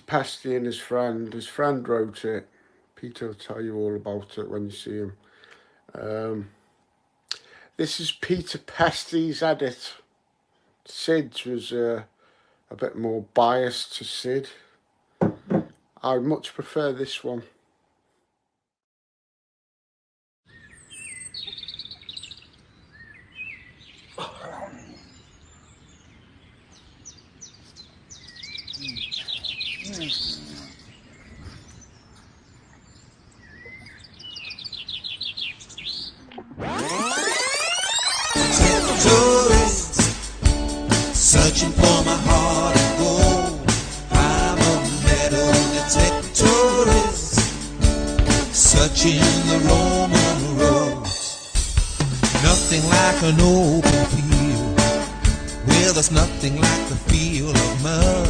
Pasty and his friend. His friend wrote it. Peter will tell you all about it when you see him. This is Peter Pasty's edit. Sid's was a bit more biased to Sid. I much prefer this one. Tourists searching for my heart of gold. I'm a metal detectorist searching the Roman road. Nothing like an open field. Well, there's nothing like the feel of mud.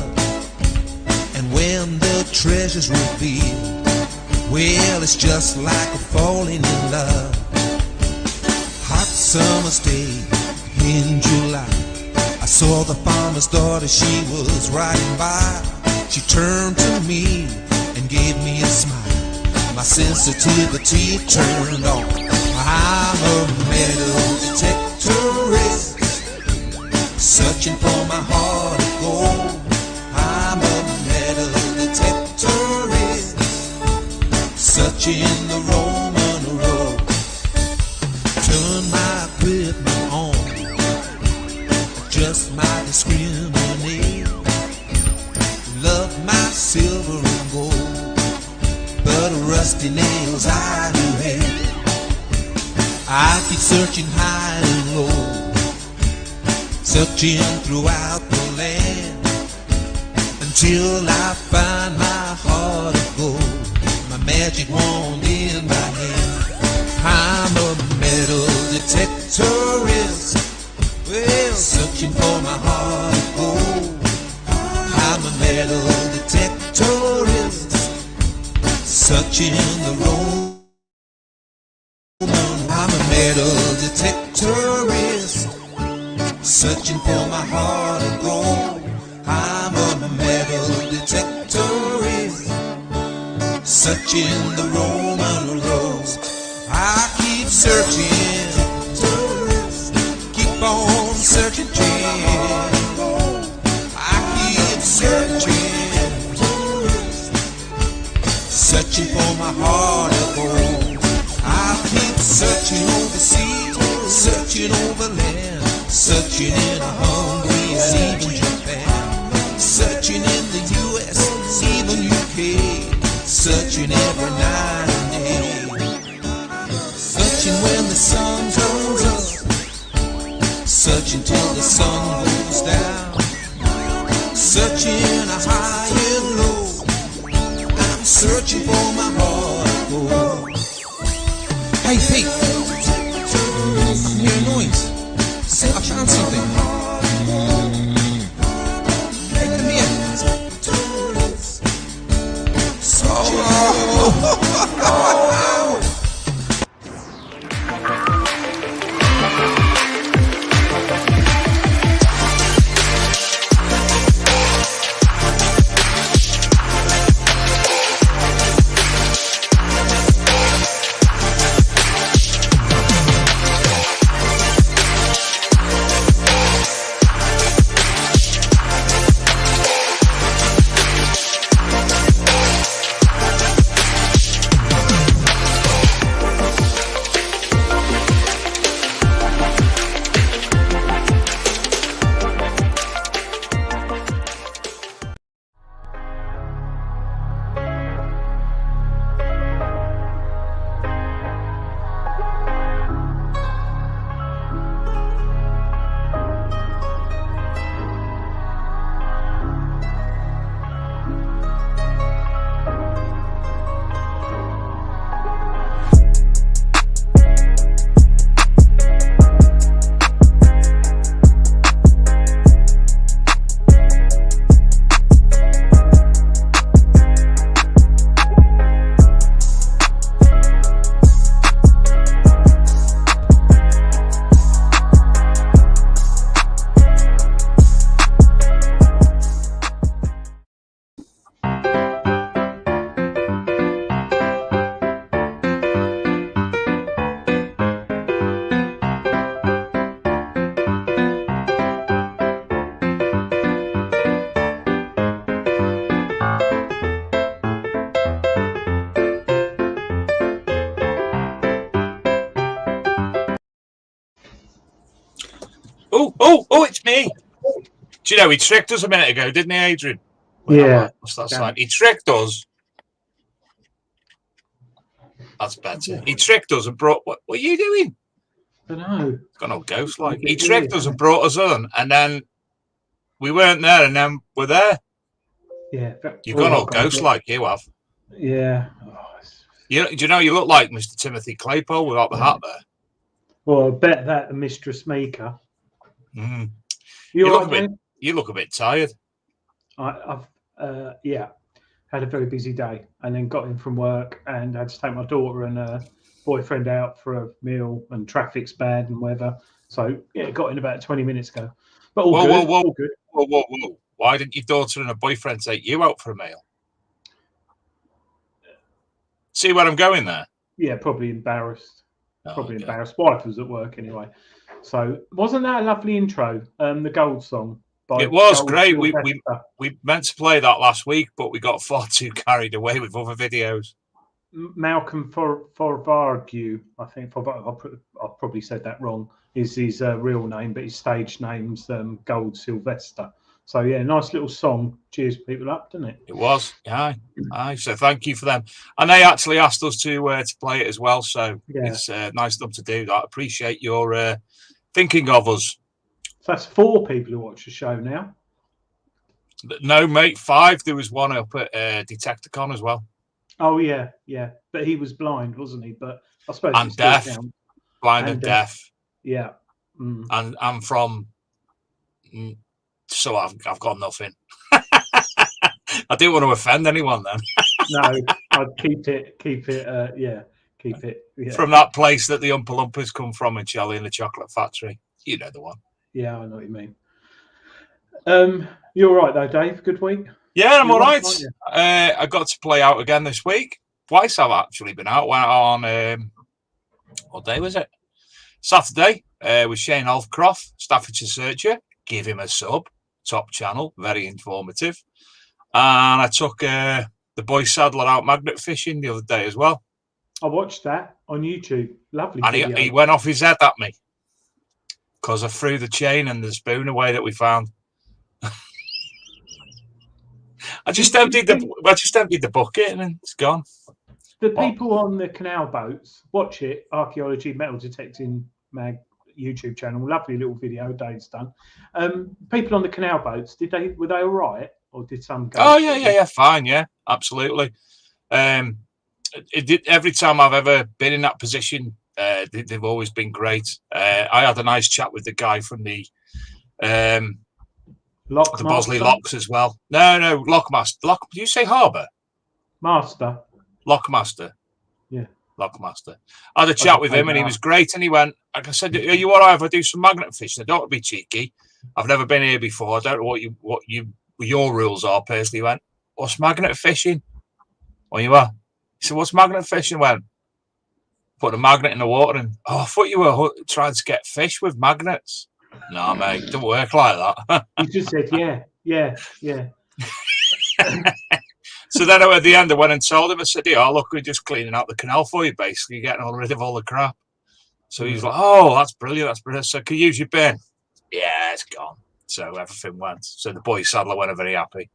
And when the treasure's revealed, well, it's just like a falling in love. Hot summer's day in July, I saw the farmer's daughter, she was riding by. She turned to me and gave me a smile. My sensitivity turned on. I'm a metal detectorist searching for my heart of gold. I'm a metal detectorist searching the Roman road. Turn my equipment on, adjust my discriminate. Love my silver and gold, but rusty nails I do hate. I keep searching high and low, searching throughout the land, until I find my heart of gold, my magic wand in my hand. I'm a metal detectorist, well, searching for my heart of gold. I'm a metal detectorist, searching the road. I'm a metal detectorist, searching for my heart of gold. I'm a metal detectorist, searching the Roman roads. I keep searching, keep on searching, I keep searching, searching for my heart of gold. I keep searching overseas, searching over land, searching in a Hungary and even Japan, searching in the US, even UK, searching every night and day. Searching when the sun comes up, searching till the sun goes down, searching a high and low. I'm searching for my heart of gold. Hey Pete, I hear a noise. I found something. Hey, come here. Oh. Do you know, he tricked us a minute ago, didn't he, Adrian? Yeah. What's that sign? He tricked us. That's better. He tricked us and brought... What are you doing? I don't know. It's got no ghost like. He tricked us and brought us on, and then we weren't there, and then we're there. Yeah. You've gone all ghost like, you have. Yeah. Do you know you look like Mr. Timothy Claypole without the hat there? Well, I bet that the Mistress Maker. Mm. You look a bit tired. I've had a very busy day, and then got in from work and had to take my daughter and her boyfriend out for a meal, and traffic's bad and weather. So yeah, got in about 20 minutes ago. But all good. Whoa. Why didn't your daughter and her boyfriend take you out for a meal? See where I'm going there? Yeah, probably embarrassed. Embarrassed. Wife was at work anyway. So wasn't that a lovely intro? The Gold song. It was great. We meant to play that last week, but we got far too carried away with other videos. Malcolm Forvargue, I think. I probably said that wrong. Is his real name, but his stage name's Gold Sylvester. So yeah, nice little song. Cheers people up, didn't it? It was. Aye. So thank you for them. And they actually asked us to play it as well. So it's nice of them to do that. Appreciate your thinking of us. So that's 4 people who watch the show now. No, mate, 5. There was one up at Detecticon as well. Oh yeah. But he was blind, wasn't he? But I suppose and deaf, blind and deaf. Yeah. And I'm from. So I've got nothing. I didn't want to offend anyone then. No, I'd keep it. Yeah. From that place that the Oompa Loompas come from in Charlie and the Chocolate Factory. You know the one. Yeah, I know what you mean. You're all right though, Dave. Good week. Yeah, I'm all right. I got to play out again this week. Twice I've actually been out. Went on what day was it? Saturday with Shane Alfcroft, Staffordshire Searcher. Give him a sub. Top channel, very informative. And I took the boy Sadler out magnet fishing the other day as well. I watched that on YouTube. Lovely. And he went off his head at me because I threw the chain and the spoon away that we found. I just emptied the bucket and it's gone. The people on the canal boats, watch it. Archaeology Metal Detecting Mag YouTube channel. Lovely little video Dave's done. People on the canal boats, were they all right, or did some go? Oh yeah, fine, yeah, absolutely. Every time I've ever been in that position, they've always been great. I had a nice chat with the guy from the Bosley Locks as well. No, Lockmaster. Do you say harbour? Master. Lockmaster. Yeah. Lockmaster. I had a chat with him and he was great. And he went, like I said, are you all right if I do some magnet fishing? I don't want to be cheeky. I've never been here before. I don't know what your rules are personally. He went, what's magnet fishing? Well, you are. He said, what's magnet fishing? I went, put a magnet in the water and, I thought you were trying to get fish with magnets. No, mate, it don't work like that. You just said, yeah. So then at the end, I went and told him, I said, yeah, look, we're just cleaning out the canal for you, basically, getting rid of all the crap. So he's like, oh, that's brilliant. So can you use your bin? Yeah, it's gone. So everything went. So the boy Sadler went very happy.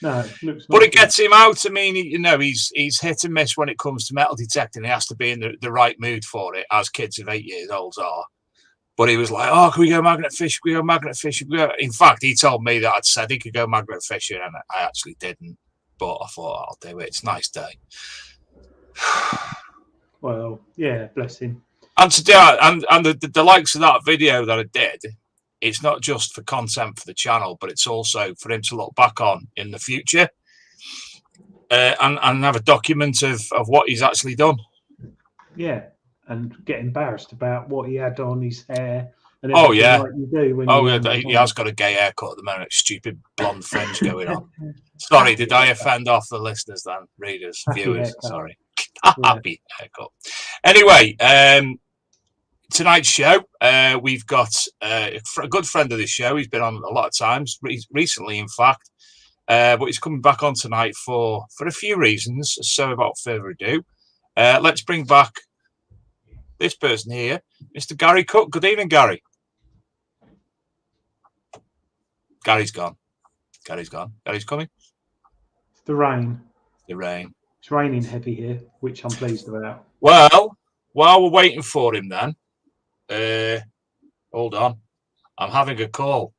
No, but it gets him out. I mean, he's hit and miss when it comes to metal detecting. He has to be in the right mood for it, as kids of 8 years old are. But he was like, oh, can we go magnet fishing? Can we go magnet fishing? In fact, he told me that I'd said he could go magnet fishing, and I actually didn't. But I thought, I'll do it. It's a nice day. Well, yeah, bless him. And to do and the likes of that video that I did, it's not just for content for the channel, but it's also for him to look back on in the future and have a document of what he's actually done. Yeah. And get embarrassed about what he had on his hair. And oh yeah, like you do when he has got a gay haircut at the moment. Stupid blonde fringe going on. Sorry, did I offend off the listeners then, readers, viewers? Sorry, happy haircut. Anyway, tonight's show, we've got a good friend of the show. He's been on a lot of times recently, in fact, but he's coming back on tonight for a few reasons. So, without further ado, let's bring back this person here, Mr. Gary Cook. Good evening, Gary. Gary's gone. Gary's coming. It's the rain. The rain. It's raining heavy here, which I'm pleased about. Well, while we're waiting for him then, hold on. I'm having a call.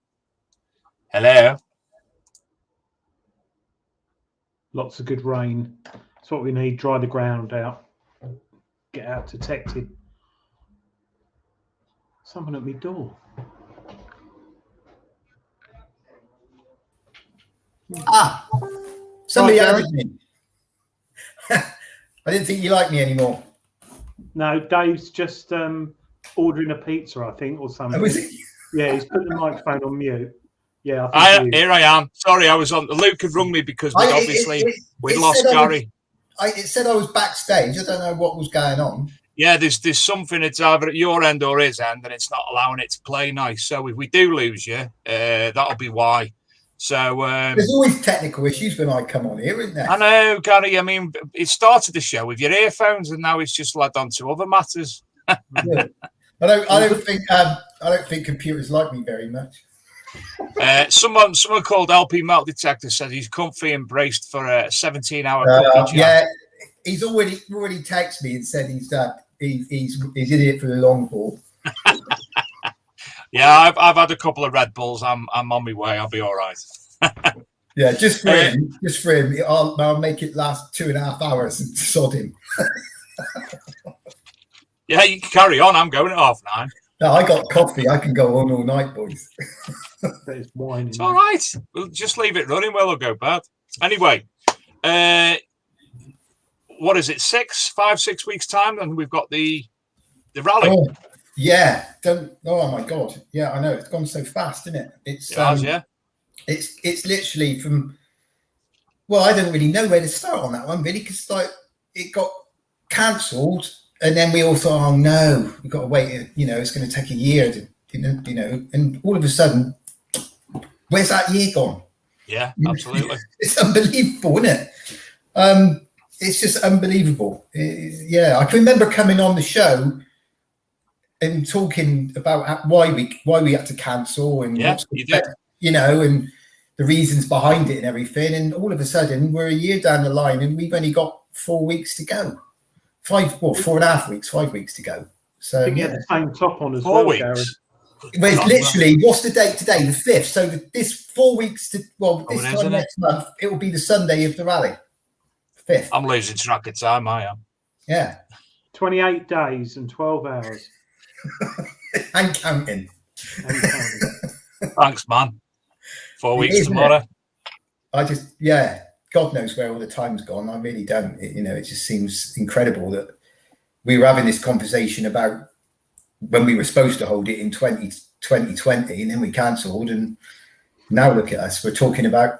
Hello? Lots of good rain. That's what we need. Dry the ground out. Get out detected. Someone at my door. Ah, somebody Hi, added me. I didn't think you liked me anymore. No, Dave's just ordering a pizza, I think, or something. Oh, is it? Yeah, he's put the microphone on mute. Yeah, I think Here I am. Sorry, I was on. Luke had rung me because we'd lost Gary. It said I was backstage. I don't know what was going on. Yeah, there's something that's either at your end or his end, and it's not allowing it to play nice. So if we do lose you, that'll be why. So there's always technical issues when I come on here, isn't there? I know, Gary. I mean, it started the show with your earphones, and now it's just led on to other matters. Yeah. I don't think computers like me very much. Someone called LP Melt Detector said he's comfy and braced for a 17-hour cookie chat. Yeah, he's already texted me and said he's in it for the long haul. Yeah, I've had a couple of Red Bulls. I'm on my way. I'll be all right. Yeah, just for him. Just for him. I'll make it last 2.5 hours and sod him. Yeah, you can carry on. I'm going at 9:30. No, I got coffee. I can go on all night, boys. there's wine. It's all right. We'll just leave it running. Well, it'll go bad. Anyway, what is it? 6 weeks time, and we've got the rally. Oh, yeah. Oh my God. Yeah, I know. It's gone so fast, isn't it? It has, yeah. It's literally from. Well, I don't really know where to start on that one, really, because it got cancelled, and then we all thought, oh no, we've got to wait. It's going to take a year to, and all of a sudden, where's that year gone? Yeah, absolutely. It's unbelievable, isn't it? It's just unbelievable. Yeah, I can remember coming on the show and talking about why we had to cancel and yeah, you did. And the reasons behind it and everything. And all of a sudden, we're a year down the line, and we've only got 4 weeks to go. 4.5 weeks, 5 weeks to go. So I think you had the same top on as 4 well, weeks. Gary. Well, it's literally, what's the date today? The 5th. So this 4 weeks this time next month, it will be the Sunday of the rally. 5th. I'm losing track of time, I am. Yeah. 28 days and 12 hours. And counting. Thanks, man. 4 weeks Isn't tomorrow. God knows where all the time's gone. I really don't. It just seems incredible that we were having this conversation about when we were supposed to hold it in 2020, and then we cancelled, and now look at us. We're talking about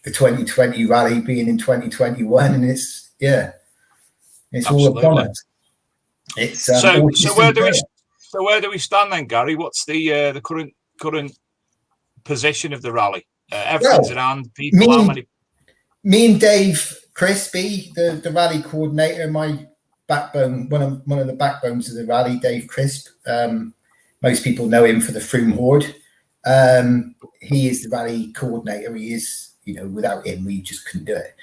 the 2020 rally being in 2021, and it's all upon us. It's so where do we stand then, Gary? What's the current position of the rally? Everything's around people. How many? Me and Dave Crispy, the rally coordinator, my backbone, one of the backbones of the rally, Dave Crisp. Most people know him for the Froome Horde. He is the rally coordinator. He is, without him, we just couldn't do it.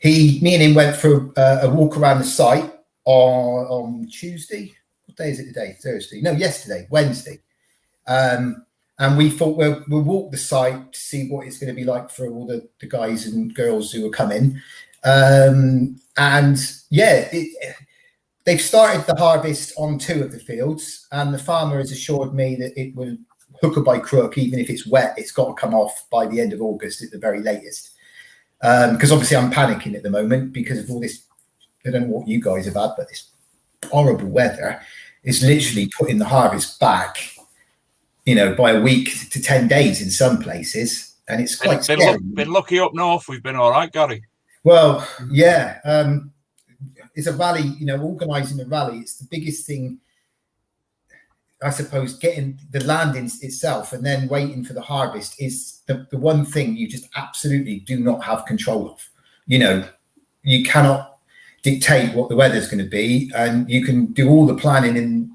Me and him went for a walk around the site on Tuesday. What day is it today? Thursday? No, yesterday, Wednesday. And we thought we'll walk the site to see what it's going to be like for all the guys and girls who are coming. They've started the harvest on 2 of the fields, and the farmer has assured me that it will, hook or by crook, even if it's wet, it's got to come off by the end of August at the very latest. Because obviously I'm panicking at the moment because of all this. I don't know what you guys have had, but this horrible weather is literally putting the harvest back, by a week to 10 days in some places, and it's quite scary. Been lucky up north. We've been all right, Gary. Well, yeah. It's a rally, organising a rally. It's the biggest thing, I suppose. Getting the land in itself and then waiting for the harvest is the one thing you just absolutely do not have control of. You cannot dictate what the weather's going to be, and you can do all the planning and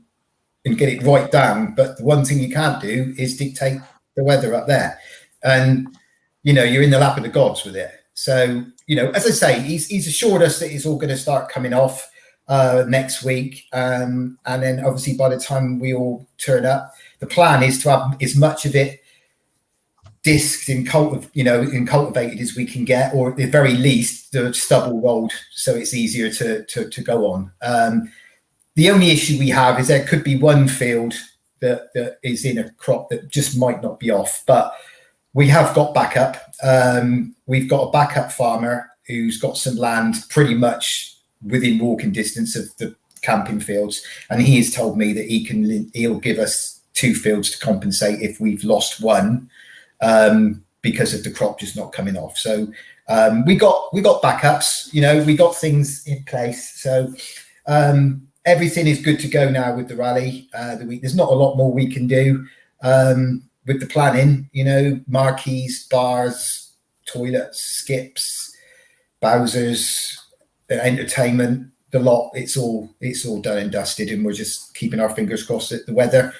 get it right down. But the one thing you can't do is dictate the weather up there. and you're in the lap of the gods with it. So as I say, he's assured us that it's all going to start coming off next week, and then obviously by the time we all turn up, the plan is to have as much of it disked and cultivated as we can get, or at the very least the stubble rolled so it's easier to go on. The only issue we have is there could be one field that is in a crop that just might not be off, but we have got backup. We've got a backup farmer who's got some land pretty much within walking distance of the camping fields, and he has told me that he'll give us 2 fields to compensate if we've lost one, because of the crop just not coming off. So we got backups, we got things in place. So everything is good to go now with the rally. There's not a lot more we can do with the planning, marquees, bars, toilets, skips, Bowsers, entertainment, the lot. It's all done and dusted, and we're just keeping our fingers crossed that the weather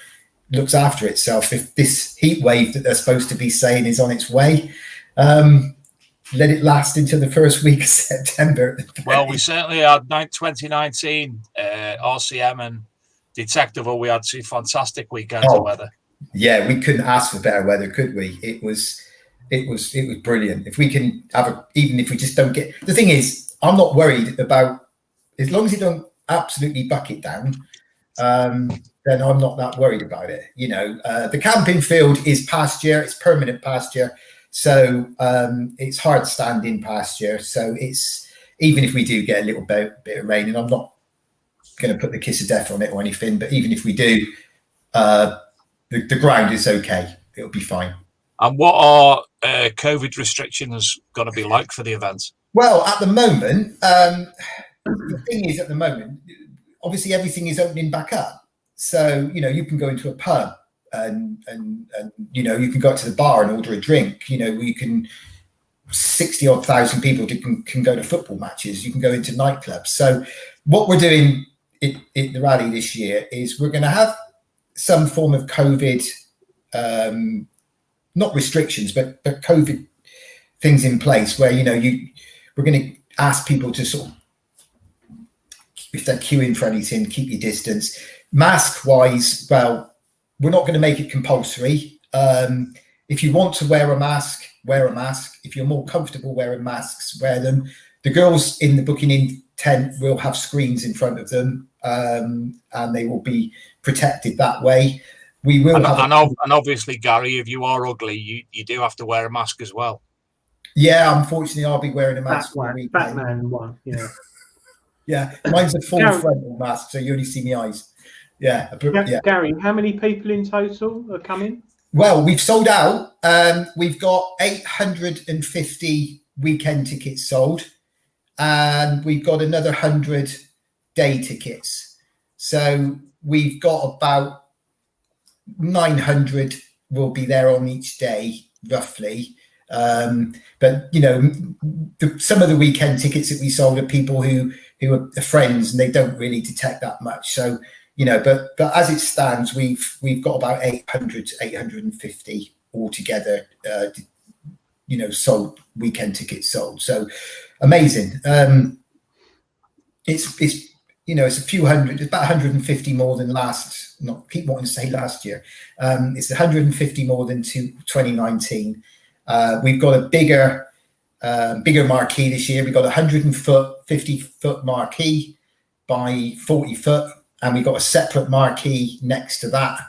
looks after itself. If this heat wave that they're supposed to be saying is on its way, let it last into the first week of September. Well, we certainly had 2019 RCM and Detectable. We had 2 fantastic weekends of weather. Yeah, we couldn't ask for better weather, could we? It was brilliant. If we can have even if we just don't get, the thing is, I'm not worried about, as long as you don't absolutely buck it down, then I'm not that worried about it. The camping field is pasture, it's permanent pasture. So it's hard standing pasture. So it's, even if we do get a little bit of rain, and I'm not going to put the kiss of death on it or anything, but even if we do, the ground is okay. It'll be fine. And what are COVID restrictions going to be like for the event? Well, at the moment, the thing is, at the moment, obviously everything is opening back up. So, you can go into a pub and you can go to the bar and order a drink. We can, 60,000 people can go to football matches. You can go into nightclubs. So what we're doing at the rally this year is we're going to have some form of COVID, not restrictions, but COVID things in place where, we're going to ask people to sort of, if they're queuing for anything, keep your distance. Mask wise, well, we're not going to make it compulsory. If you want to wear a mask, wear a mask. If you're more comfortable wearing masks, wear them. The girls in the booking in tent will have screens in front of them, and they will be protected that way. We will and obviously, Gary, if you are ugly, you do have to wear a mask as well. Yeah, unfortunately, I'll be wearing a mask. Batman one, yeah. Yeah, mine's a full frontal mask, so you only see my eyes. Yeah. Gary, how many people in total are coming? Well, we've sold out. We've got 850 weekend tickets sold, and we've got another 100 day tickets. So we've got about 900 will be there on each day, roughly. But some of the weekend tickets that we sold are people who are friends, and they don't really detect that much. So but as it stands, we've got about 800 to 850 altogether. Sold weekend tickets sold. So amazing. It's a few hundred. It's about 150 more than last. Not keep wanting to say last year. It's 150 more than 2019. We've got a bigger marquee this year. We've got a 150-foot marquee by 40 foot, and we've got a separate marquee next to that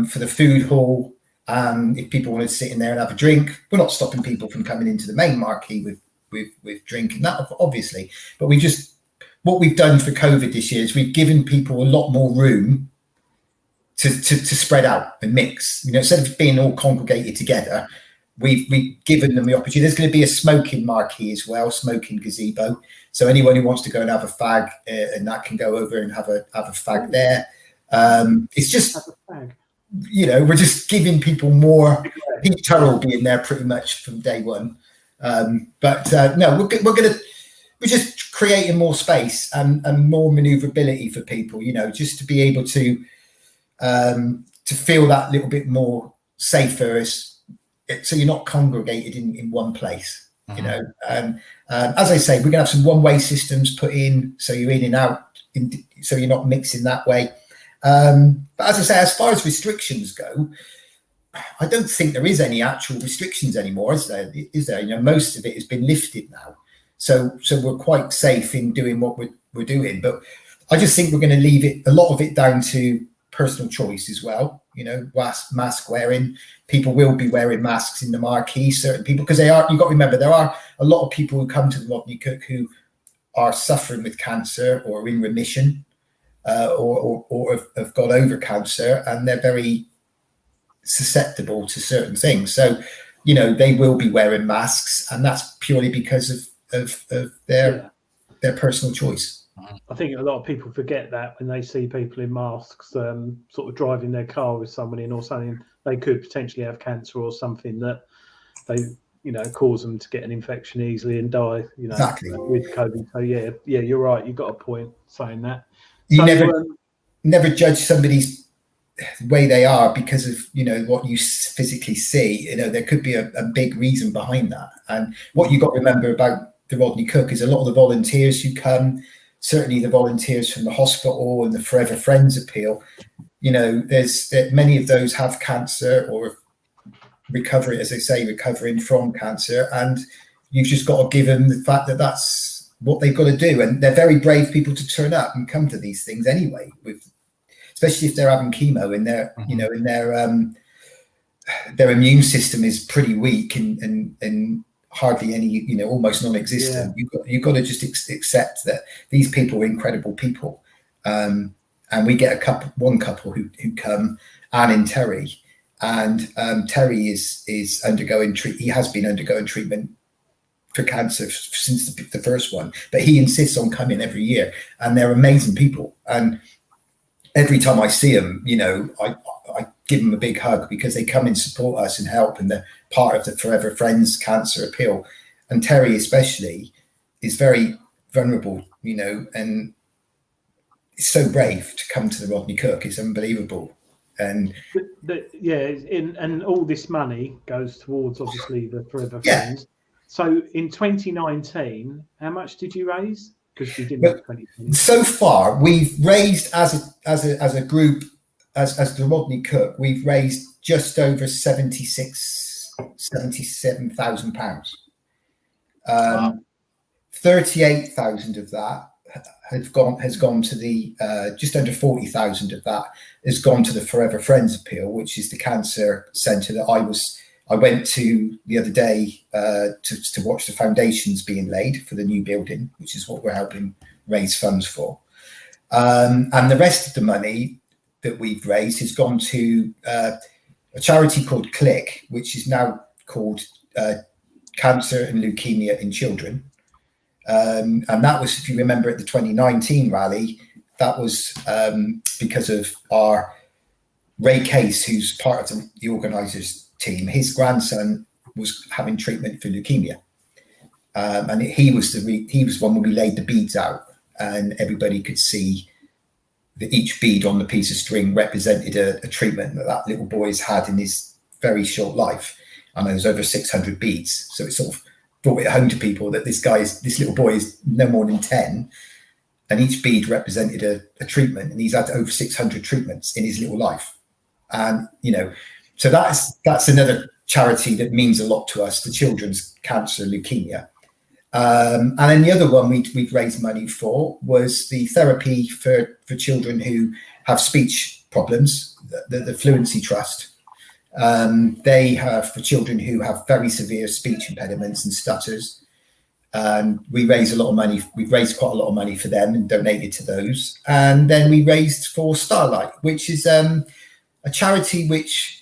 for the food hall. If people want to sit in there and have a drink, we're not stopping people from coming into the main marquee with drink and that, obviously. But what we've done for COVID this year is we've given people a lot more room to spread out and mix. Instead of being all congregated together, we've given them the opportunity. There's going to be a smoking marquee as well, smoking gazebo. So anyone who wants to go and have a fag and that can go over and have a fag there. It's just, we're just giving people more. Pete Turrell will be in there pretty much from day one. No, we're just creating more space and more maneuverability for people. Just to be able to feel that little bit more safer. so you're not congregated in one place, you know. As I say, we're gonna have some one-way systems put in, so you're in and out, so you're not mixing that way. But as I say, as far as restrictions go, I don't think there is any actual restrictions anymore, is there? You know, most of it has been lifted now, so we're quite safe in doing what we're doing. But I just think we're going to leave a lot of it down to personal choice as well. You know, mask wearing. People will be wearing masks in the marquee, certain people, because you've got to remember, there are a lot of people who come to the Rodney Cook who are suffering with cancer or in remission, or have got over cancer, and they're very susceptible to certain things. So, you know, they will be wearing masks, and that's purely because of their personal choice. I think a lot of people forget that when they see people in masks, sort of driving their car with someone in, or something, they could potentially have cancer or something that they, you know, cause them to get an infection easily and die, you know, Exactly. with COVID. So yeah, you're right. You've got a point saying that. You So, never judge somebody's way they are because of, you know, what you physically see. You know, there could be a big reason behind that. And what you've got to remember about the Rodney Cook is a lot of the volunteers who come, certainly the volunteers from the hospital and the Forever Friends appeal, you know, there's many of those have cancer or recovering from cancer, and you've just got to give them the fact that that's what they've got to do. And they're very brave people to turn up and come to these things anyway, especially if they're having chemo and they're, you know, in their immune system is pretty weak and hardly any, you know, almost non-existent. You've got to just accept that these people are incredible people. And we get one couple who come, Anne and Terry, and Terry is undergoing he has been undergoing treatment for cancer since the first one, but he insists on coming every year, and they're amazing people. And every time I see them, you know, I give them a big hug because they come and support us and help, and they're part of the Forever Friends cancer appeal. And Terry especially is very vulnerable, you know, and it's so brave to come to the Rodney Cook. It's unbelievable. And and all this money goes towards obviously the Forever Friends. So in 2019, how much did you raise? Because you didn't have 2020. So far, we've raised as a group, as the Rodney Cook, we've raised just over £77,000. 38,000 of that has gone to the just under 40,000 of that has gone to the Forever Friends appeal, which is the cancer centre that I went to the other day to watch the foundations being laid for the new building, which is what we're helping raise funds for. And the rest of the money that we've raised has gone to a charity called CLICK, which is now called Cancer and Leukemia in Children. And that was, if you remember, at the 2019 rally, that was because of our Ray Case, who's part of the organisers team. His grandson was having treatment for leukemia, and he was one when we laid the beads out, and everybody could see that each bead on the piece of string represented a treatment that little boy's had in his very short life. And there was over 600 beads, so it sort of brought it home to people that this little boy is no more than 10, and each bead represented a treatment, and he's had over 600 treatments in his little life. And, you know, so that's another charity that means a lot to us, the Children's Cancer Leukemia. And then the other one we've raised money for was the therapy for children who have speech problems, the Fluency Trust. They have for children who have very severe speech impediments and stutters. And we raise a lot of money. We've raised quite a lot of money for them and donated to those. And then we raised for Starlight, which is a charity which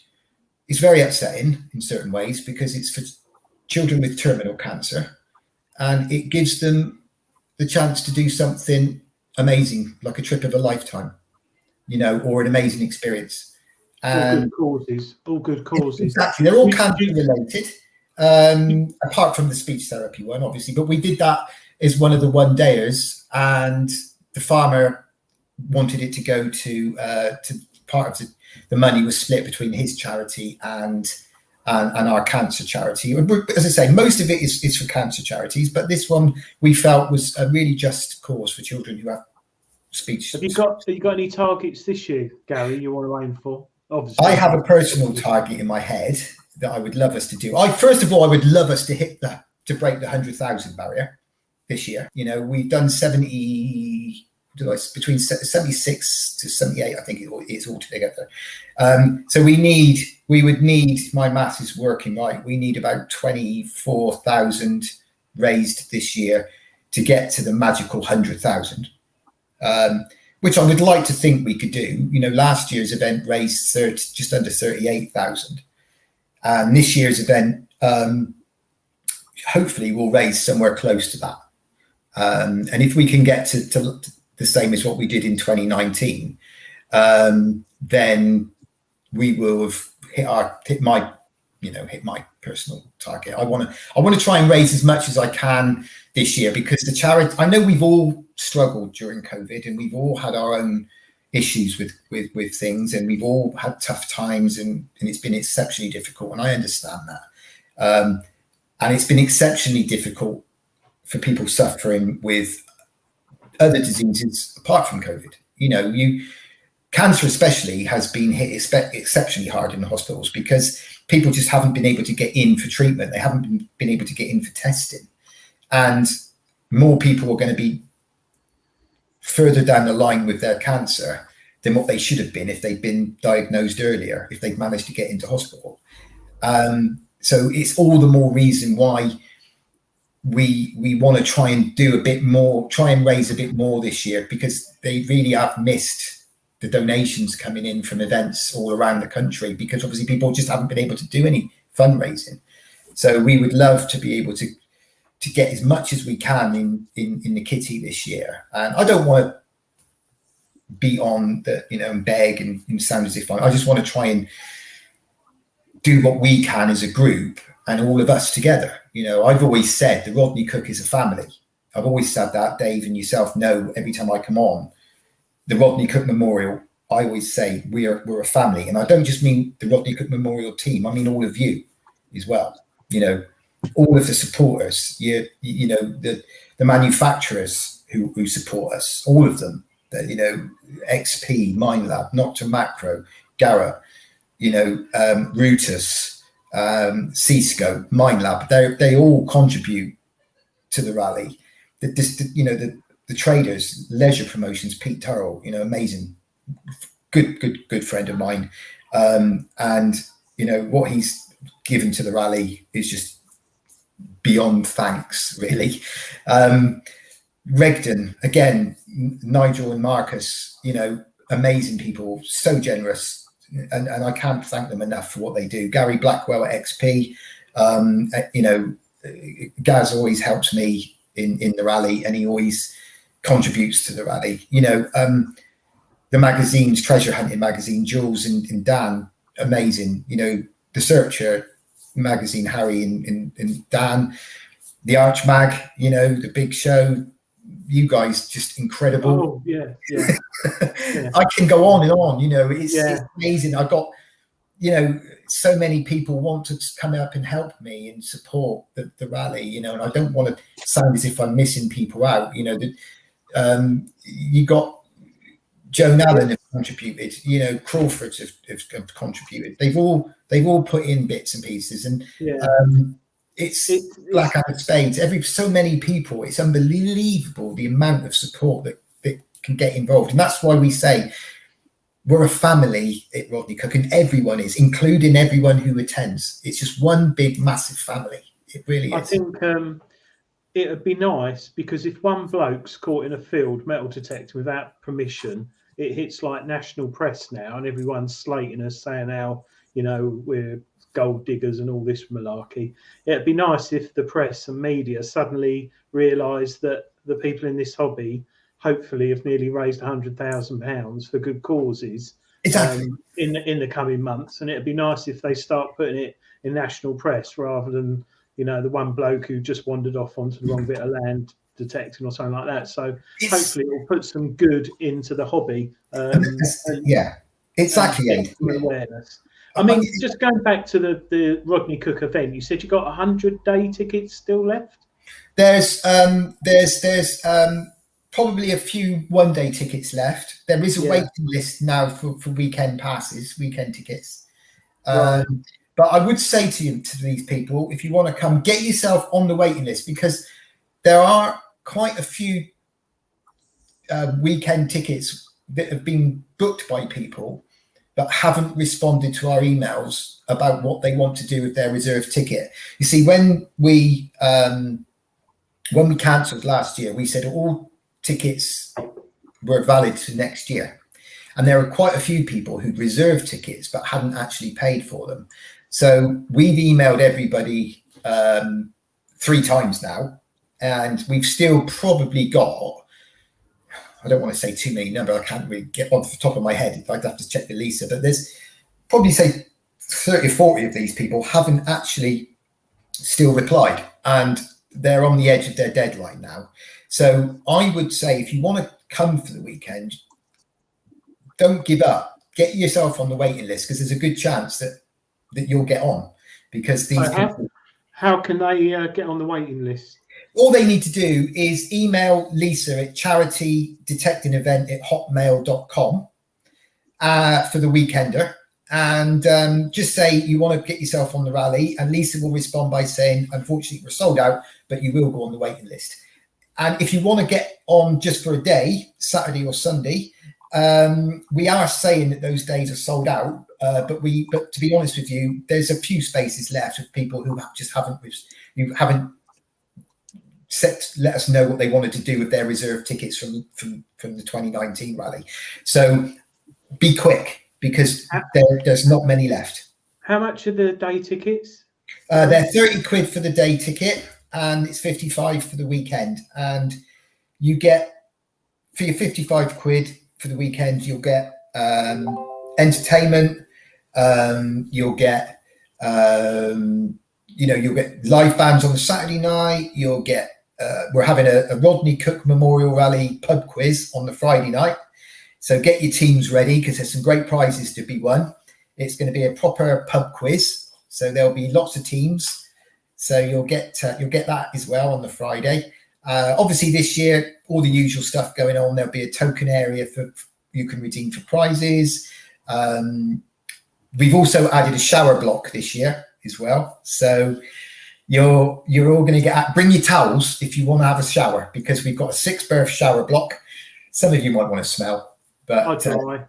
is very upsetting in certain ways because it's for children with terminal cancer, and it gives them the chance to do something amazing, like a trip of a lifetime, you know, or an amazing experience. And all good causes. Exactly, they're all cancer related, apart from the speech therapy one, obviously. But we did that as one of the one dayers, and the farmer wanted it to go to part of the money was split between his charity and and our cancer charity. As I say, most of it is for cancer charities, but this one we felt was a really just cause for children who have speech. Have you got any targets this year, Gary, you want to aim for? Obviously, I have a personal target in my head that I would love us to do. First of all, I would love us to break the 100,000 barrier this year. You know, we've done 70, between 76 to 78, I think it is altogether. So we would need, my maths is working right, we need about 24,000 raised this year to get to the magical 100,000. Which I would like to think we could do. You know, last year's event raised just under 38,000, and this year's event hopefully will raise somewhere close to that. And if we can get to the same as what we did in 2019, then we will have hit my personal target. I want to try and raise as much as I can this year, because the charity, I know we've all struggled during COVID and we've all had our own issues with things, and we've all had tough times, and it's been exceptionally difficult, and I understand that. And it's been exceptionally difficult for people suffering with other diseases apart from COVID. You know, cancer especially has been hit exceptionally hard in the hospitals because people just haven't been able to get in for treatment. They haven't been able to get in for testing. And more people are going to be further down the line with their cancer than what they should have been if they'd been diagnosed earlier, if they'd managed to get into hospital. So it's all the more reason why we want to try and do a bit more, try and raise a bit more this year, because they really have missed the donations coming in from events all around the country, because obviously people just haven't been able to do any fundraising. So we would love to be able to get as much as we can in the kitty this year. And I don't want to be on the, and beg and sound as if I just want to try and do what we can as a group and all of us together. I've always said the Rodney Cook is a family. I've always said that. Dave and yourself know every time I come on the Rodney Cook Memorial, I always say we're a family. And I don't just mean the Rodney Cook Memorial team. I mean all of you as well. All of the supporters, the manufacturers who support us, all of them, XP, MindLab, Nocta Macro, Gara, Rutus, C-Scope, MindLab, they all contribute to the rally. The traders, Leisure Promotions, Pete Turrell, amazing, good friend of mine. And what he's given to the rally is just beyond thanks, really. Regden, again, Nigel and Marcus, amazing people, so generous, and I can't thank them enough for what they do. Gary Blackwell at XP, Gaz always helps me in the rally, and he always contributes to the rally. The magazines, Treasure Hunting magazine, Jules and Dan, amazing. The Searcher magazine, Harry and Dan, the Arch Mag, the Big Show, you guys just incredible. Oh yeah. I can go on and on. It's amazing. I've got so many people want to come up and help me and support the rally, and I don't want to sound as if I'm missing people out. You got Joan Allen have contributed, Crawford have contributed. They've all put in bits and pieces, and it's Blackadder Spades. So many people. It's unbelievable the amount of support that can get involved, and that's why we say we're a family at Rodney Cook, and everyone is, including everyone who attends. It's just one big, massive family. It really is. I think it would be nice, because if one bloke's caught in a field metal detector without permission, it hits like national press now, and everyone's slating us, saying how we're gold diggers and all this malarkey. It'd be nice if the press and media suddenly realised that the people in this hobby hopefully have nearly raised £100,000 for good causes. Exactly. In the coming months, and it'd be nice if they start putting it in national press rather than the one bloke who just wandered off onto the wrong bit of land detecting or something like that. So hopefully it will put some good into the hobby. Exactly. Some awareness. I mean, just going back to the Rodney Cook event, you said you got 100-day tickets still left. There's probably a few one-day tickets left. There is a waiting list now for weekend passes, weekend tickets. Right. But I would say to these people, if you want to come, get yourself on the waiting list, because there are quite a few weekend tickets that have been booked by people that haven't responded to our emails about what they want to do with their reserve ticket. You see, when we cancelled last year, we said all tickets were valid to next year. And there were quite a few people who'd reserved tickets but hadn't actually paid for them. So we've emailed everybody 3 times now, and we've still probably got, I don't want to say too many numbers, I can't really get off the top of my head. I'd have to check the Lisa, but there's probably say 30 or 40 of these people haven't actually still replied, and they're on the edge of their deadline now. So I would say, if you want to come for the weekend, don't give up. Get yourself on the waiting list, because there's a good chance that you'll get on, because these people... How can they get on the waiting list? All they need to do is email Lisa at charitydetectingevent@hotmail.com for the weekender, and just say you want to get yourself on the rally, and Lisa will respond by saying, unfortunately, we're sold out, but you will go on the waiting list. And if you want to get on just for a day, Saturday or Sunday, we are saying that those days are sold out, but to be honest with you, there's a few spaces left of people who just haven't let us know what they wanted to do with their reserve tickets from the 2019 rally. So be quick, because there's not many left. How much are the day tickets? They're 30 quid for the day ticket, and it's 55 for the weekend. And you get, for your 55 quid for the weekend, you'll get entertainment. You'll get you'll get live bands on the Saturday night. You'll get we're having a Rodney Cook Memorial Rally pub quiz on the Friday night. So get your teams ready, because there's some great prizes to be won. It's going to be a proper pub quiz, so there'll be lots of teams. So you'll get that as well on the Friday. Obviously, this year, all the usual stuff going on. There'll be a token area for you can redeem for prizes. We've also added a shower block this year as well. So you're all going to bring your towels if you want to have a shower, because we've got a 6-berth shower block. Some of you might want to smell, but I'll try.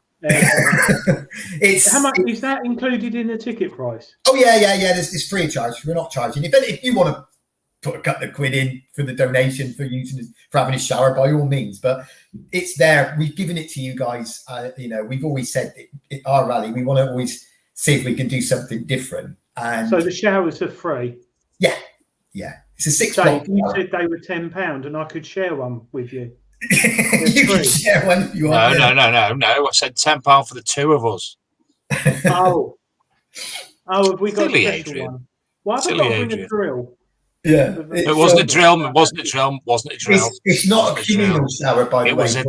It's how much is that included in the ticket price? Oh yeah. It's free of charge. We're not charging. If you want to put a couple of quid in for the donation for having a shower, by all means. But it's there. We've given it to you guys. We've always said at our rally, we want to always see if we can do something different. And so the showers are free. Yeah. It's a 6-block. You said they were £10, and I could share one with you. You can share one if you want. No. I said £10 for the 2 of us. Oh, have we got Silly a special Adrian. one? Why have I got to bring a drill? Yeah, it wasn't a drill. It wasn't a drill. It's not a communal shower, by the way. It was a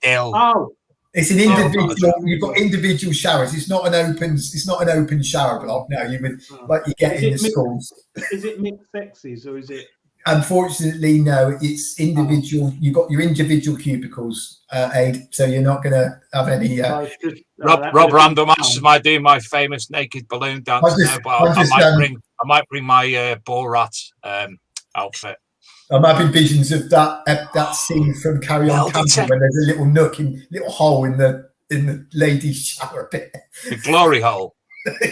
drill. Oh, it's an individual. You've got individual showers. It's not an open shower block. No, you would like you get in the schools. Is it mixed sexes, or is it? Unfortunately, no. It's individual. You've got your individual cubicles, Aid. So you're not going to have any. Rob Random asks, "Am I doing my famous naked balloon dance?" I might bring my Borat outfit. I'm having visions of that scene from Carry On Camping, when there's a little little hole in the ladies' shower bit. The glory hole.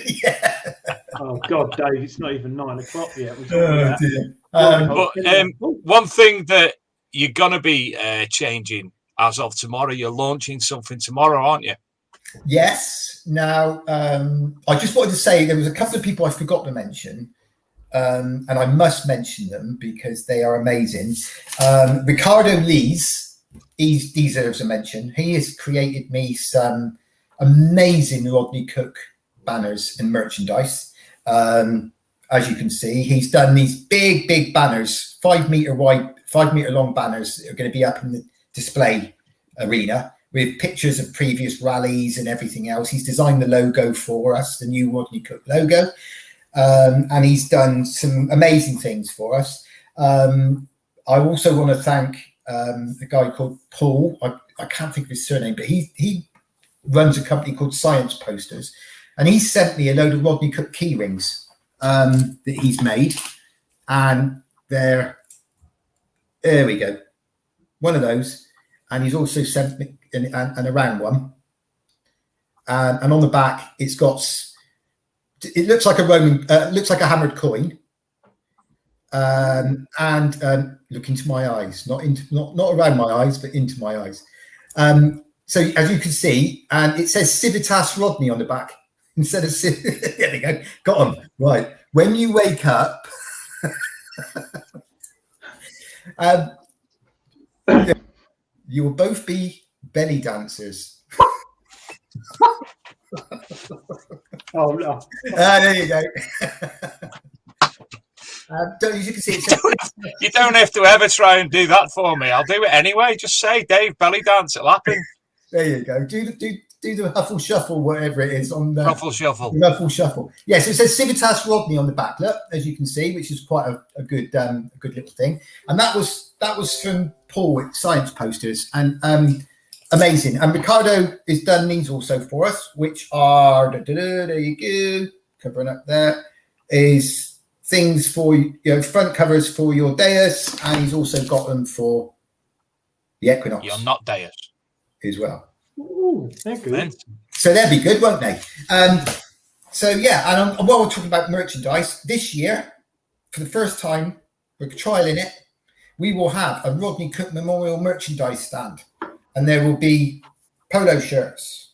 Yeah. Oh God, Dave! It's not even 9 o'clock yet. Oh, dear. One thing that you're gonna be changing as of tomorrow, you're launching something tomorrow, aren't you? Yes. Now, I just wanted to say there was a couple of people I forgot to mention, and I must mention them because they are amazing. Ricardo Lees, he deserves a mention. He has created me some amazing Rodney Cook banners and merchandise. As you can see, he's done these big banners, 5 meter wide, 5 meter long banners that are going to be up in the display arena. with pictures of previous rallies and everything else. He's designed the logo for us, the new Rodney Cook logo, and he's done some amazing things for us. I also want to thank a guy called Paul. I can't think of his surname, but he runs a company called Science Posters, and he sent me a load of Rodney Cook key rings that he's made, and there we go, one of those. And he's also sent me an around one, and on the back it looks like a Roman, looks like a hammered coin, and look into my eyes, not around my eyes, but into my eyes. So as you can see, and it says Civitas Rodney on the back instead of there we go, got on right. When you wake up, you will both be belly dancers. Oh no! There you go. As you can see, You don't have to ever try and do that for me. I'll do it anyway. Just say, Dave, belly dance. It'll happen. There you go. Do the Huffle Shuffle, whatever it is on the Ruffle Shuffle. Ruffle Shuffle. Yes, it says Civitas Rodney on the back, look, as you can see, which is quite a good little thing. And that was from Paul at Science Posters, and amazing. And Ricardo has done these also for us, which are there you go, covering up there is things for front covers for your dais, and he's also got them for the equinox. You're not Deus as well. Ooh, they're good. So they'll be good, won't they? So yeah, and while we're talking about merchandise, this year, for the first time, we're trialing it. We will have a Rodney Cook Memorial merchandise stand, and there will be polo shirts,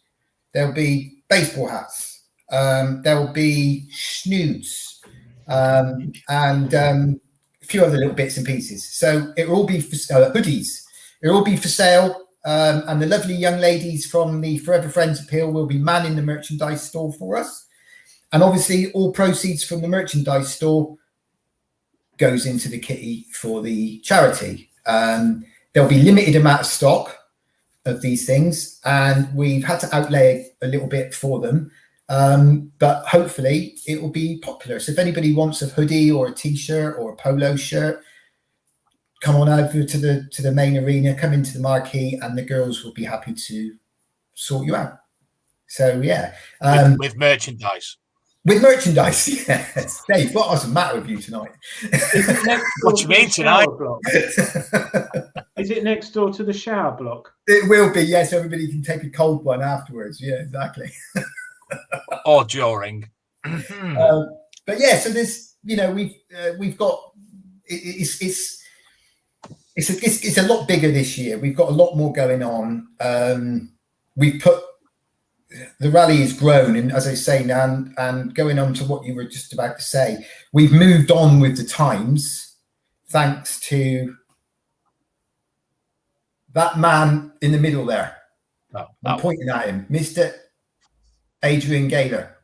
there'll be baseball hats, there'll be snoods, and a few other little bits and pieces. So it will all be for hoodies. It will all be for sale. And the lovely young ladies from the Forever Friends Appeal will be manning the merchandise store for us. And obviously all proceeds from the merchandise store goes into the kitty for the charity. There'll be limited amount of stock of these things, and we've had to outlay a little bit for them. But hopefully it will be popular. So if anybody wants a hoodie or a t-shirt or a polo shirt, come on over to the main arena, come into the marquee, and the girls will be happy to sort you out. So yeah, with merchandise. With merchandise, yes. Dave, what's the matter with you tonight? What do you mean tonight? Is it next door to the shower block? It will be, yes. Everybody can take a cold one afterwards. Yeah, exactly. Or during. But yeah, so there's, we've got it's a lot bigger this year. We've got a lot more going on. We've put the rally has grown, and as I say now, and going on to what you were just about to say, we've moved on with the times, thanks to that man in the middle there. I'm pointing at him, Mr. Adrian Gaylor.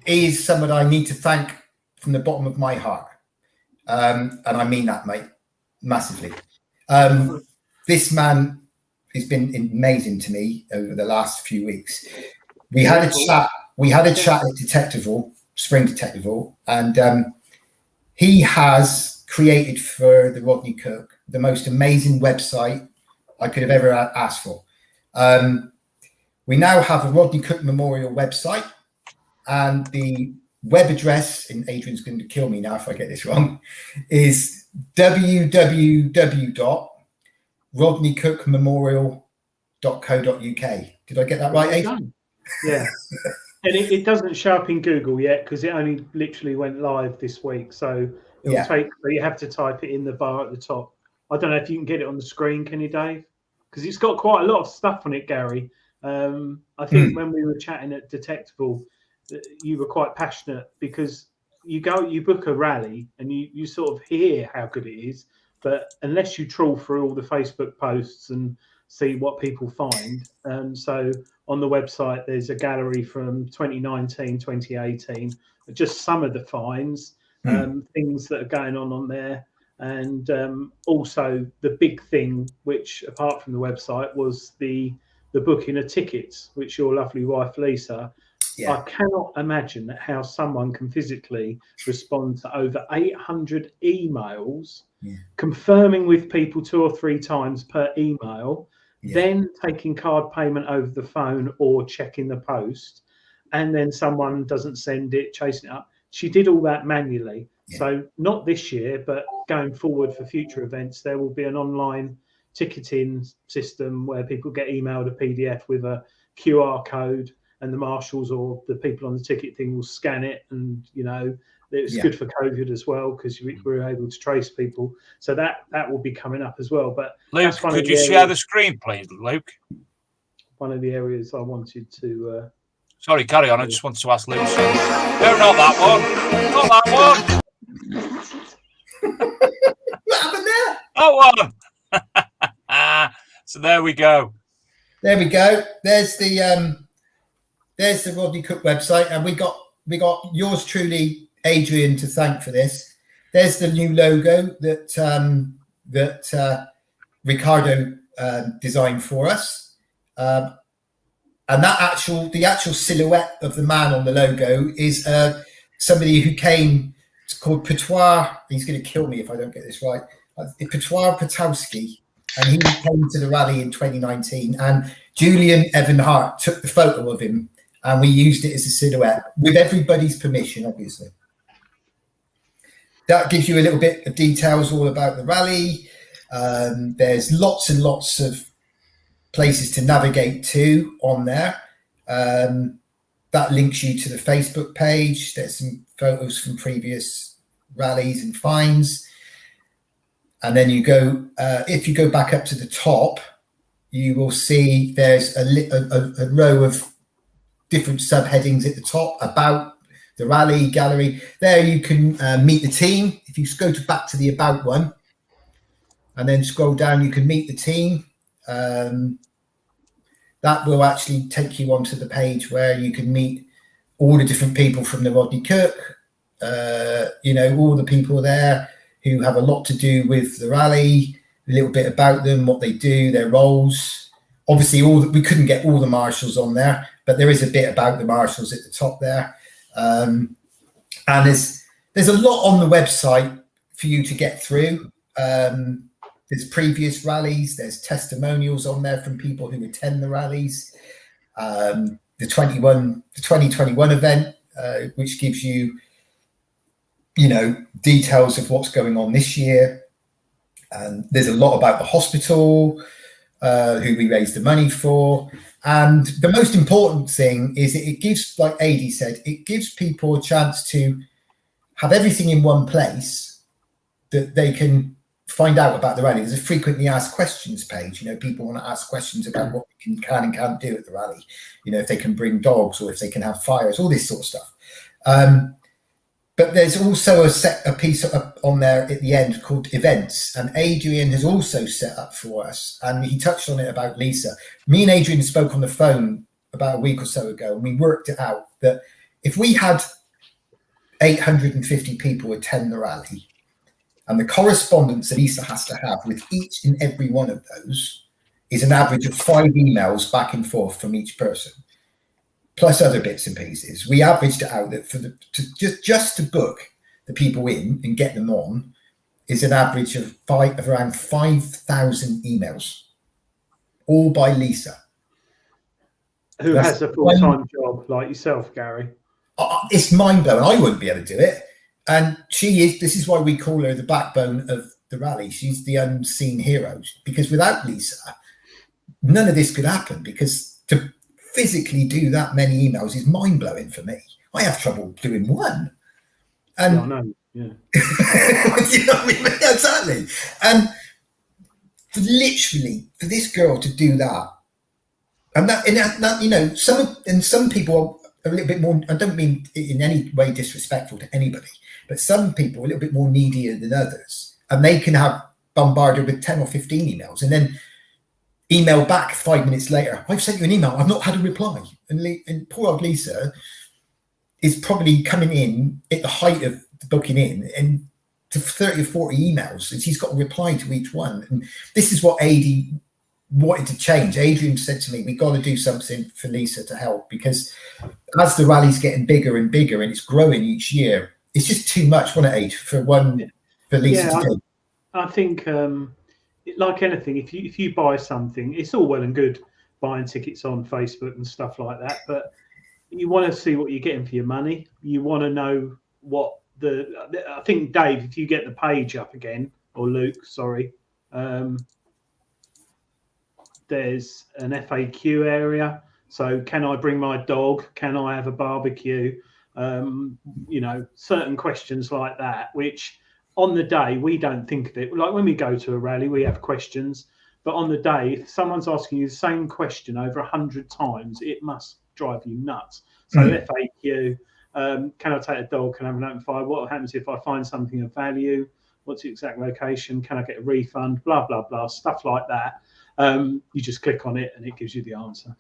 He is someone I need to thank from the bottom of my heart, and I mean that, mate. Massively. This man has been amazing to me over the last few weeks. We had a chat at Detectival, Spring Detectival, and he has created for the Rodney Cook the most amazing website I could have ever asked for. We now have a Rodney Cook Memorial website, and the web address, and Adrian's going to kill me now if I get this wrong, is www.rodneycookmemorial.co.uk. Did I get that right, Adrian? Yeah. And it doesn't show up in Google yet because it only literally went live this week. So it'll take, you have to type it in the bar at the top. I don't know if you can get it on the screen, can you, Dave? Because it's got quite a lot of stuff on it, Gary. I think when we were chatting at Detectival, you were quite passionate because you book a rally and you sort of hear how good it is, but unless you trawl through all the Facebook posts and see what people find, so on the website there's a gallery from 2019, 2018, just some of the finds, things that are going on there, and also the big thing, which apart from the website, was the the booking of tickets, which your lovely wife Lisa. Yeah. I cannot imagine how someone can physically respond to over 800 emails, confirming with people 2 or 3 times per email, then taking card payment over the phone or checking the post, and then someone doesn't send it, chasing it up. She did all that manually. So not this year, but going forward for future events, there will be an online ticketing system where people get emailed a PDF with a QR code, and the marshals or the people on the ticket thing will scan it, and it's good for COVID as well, because we're able to trace people. So that will be coming up as well. But Luke, could you share the screen, please, Luke? One of the areas I wanted to. Sorry, carry on. I just wanted to ask Luke. No, not that one. Not that one. What happened there? That one. So there we go. There we go. There's the Rodney Cook website, and we got yours truly, Adrian, to thank for this. There's the new logo that Ricardo designed for us, and the actual silhouette of the man on the logo is somebody who came. It's called Patois. He's going to kill me if I don't get this right. Patois Patowski, and he came to the rally in 2019, and Julian Evanhart took the photo of him, and we used it as a silhouette with everybody's permission, obviously. That gives you a little bit of details all about the rally. There's lots and lots of places to navigate to on there. That links you to the Facebook page. There's some photos from previous rallies and finds. And then you go, if you go back up to the top, you will see there's a row of different subheadings at the top about the rally gallery. There you can meet the team. If you go back to the about one and then scroll down, you can meet the team. That will actually take you onto the page where you can meet all the different people from the Rodney Cook, all the people there who have a lot to do with the rally, a little bit about them, what they do, their roles. Obviously, we couldn't get all the marshals on there, but there is a bit about the marshals at the top there. And there's a lot on the website for you to get through. There's previous rallies, there's testimonials on there from people who attend the rallies. The 2021 event, which gives you, details of what's going on this year. And there's a lot about the hospital, who we raised the money for. And the most important thing is it gives, like Adi said, it gives people a chance to have everything in one place that they can find out about the rally. There's a frequently asked questions page. People want to ask questions about what we can and can't do at the rally. If they can bring dogs or if they can have fires, all this sort of stuff. But there's also a piece on there at the end called events, and Adrian has also set up for us, and he touched on it about Lisa. Me and Adrian spoke on the phone about a week or so ago, and we worked it out that if we had 850 people attend the rally, and the correspondence that Lisa has to have with each and every one of those is an average of 5 emails back and forth from each person, plus other bits and pieces. We averaged it out that just to book the people in and get them on is an average of around 5,000 emails, all by Lisa, who has a full-time job like yourself, Gary. It's mind-blowing. I wouldn't be able to do it. And this is why we call her the backbone of the rally. She's the unseen hero, because without Lisa, none of this could happen, because to physically do that many emails is mind-blowing for me. I have trouble doing one. And I know, yeah. You know what I mean? Exactly. And literally for this girl to do that, and some people are a little bit more, I don't mean in any way disrespectful to anybody, but some people are a little bit more needier than others, and they can have bombarded with 10 or 15 emails and then email back 5 minutes later, I've sent you an email, I've not had a reply. And poor old Lisa is probably coming in at the height of the booking in and to 30 or 40 emails, and she's got a reply to each one. And this is what Adi wanted to change. Adrian said to me, we got to do something for Lisa to help, because as the rally's getting bigger and bigger and it's growing each year, it's just too much, wasn't it, for Lisa to do. I think like anything, if you buy something, it's all well and good buying tickets on Facebook and stuff like that, but you want to see what you're getting for your money. You want to know what I think, Dave, if you get the page up again, or Luke, sorry, there's an FAQ area. So can I bring my dog? Can I have a barbecue? Certain questions like that, which on the day we don't think of it. Like when we go to a rally, we have questions, but on the day, if someone's asking you the same question over 100 times, it must drive you nuts. So FAQ, can I take a dog? Can I have an open fire? What happens if I find something of value? What's the exact location? Can I get a refund? Blah, blah, blah, stuff like that. You just click on it and it gives you the answer.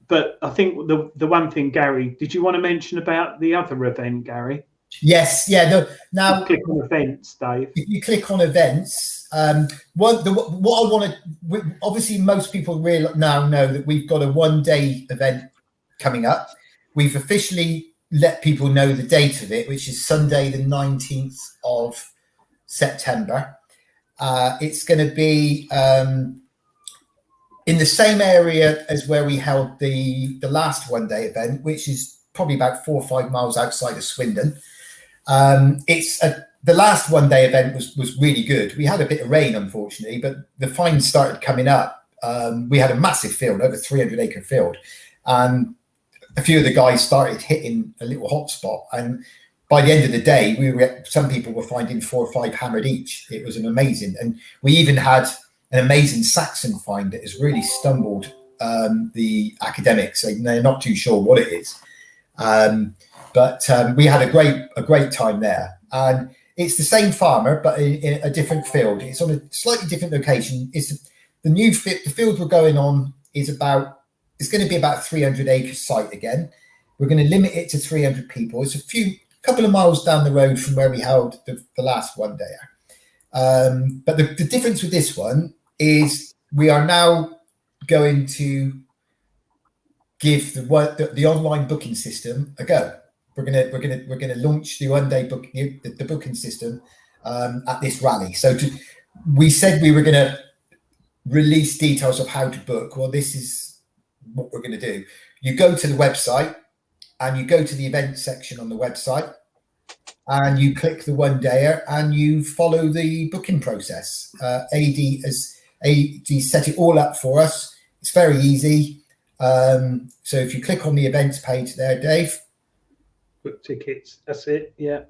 But I think the one thing, Gary, did you want to mention about the other event, Gary? Yes, yeah. Now, click on events, Dave. If you click on events, what I want to, obviously most people now know that we've got a one-day event coming up. We've officially let people know the date of it, which is Sunday, the 19th of September. It's going to be in the same area as where we held the last one-day event, which is probably about 4 or 5 miles outside of Swindon. The last one-day event was really good. We had a bit of rain, unfortunately, but the fines started coming up. We had a massive field, over 300-acre field, and a few of the guys started hitting a little hotspot. And by the end of the day, some people were finding 4 or 5 hammered each. It was amazing, and we even had an amazing Saxon find that has really stumbled the academics. They're not too sure what it is. But we had a great time there, and it's the same farmer but in a different field. It's on a slightly different location. The field we're going on is it's going to be about 300-acre site again. We're going to limit it to 300 people. It's a couple of miles down the road from where we held the last one day. But the difference with this one is we are now going to give the online booking system a go. We're gonna launch the one-day booking, the booking system at this rally. So we said we were going to release details of how to book. Well, this is what we're going to do. You go to the website and you go to the event section on the website and you click the one-dayer and you follow the booking process. AD set it all up for us. It's very easy. So if you click on the events page there, Dave, book tickets, that's it. Yeah.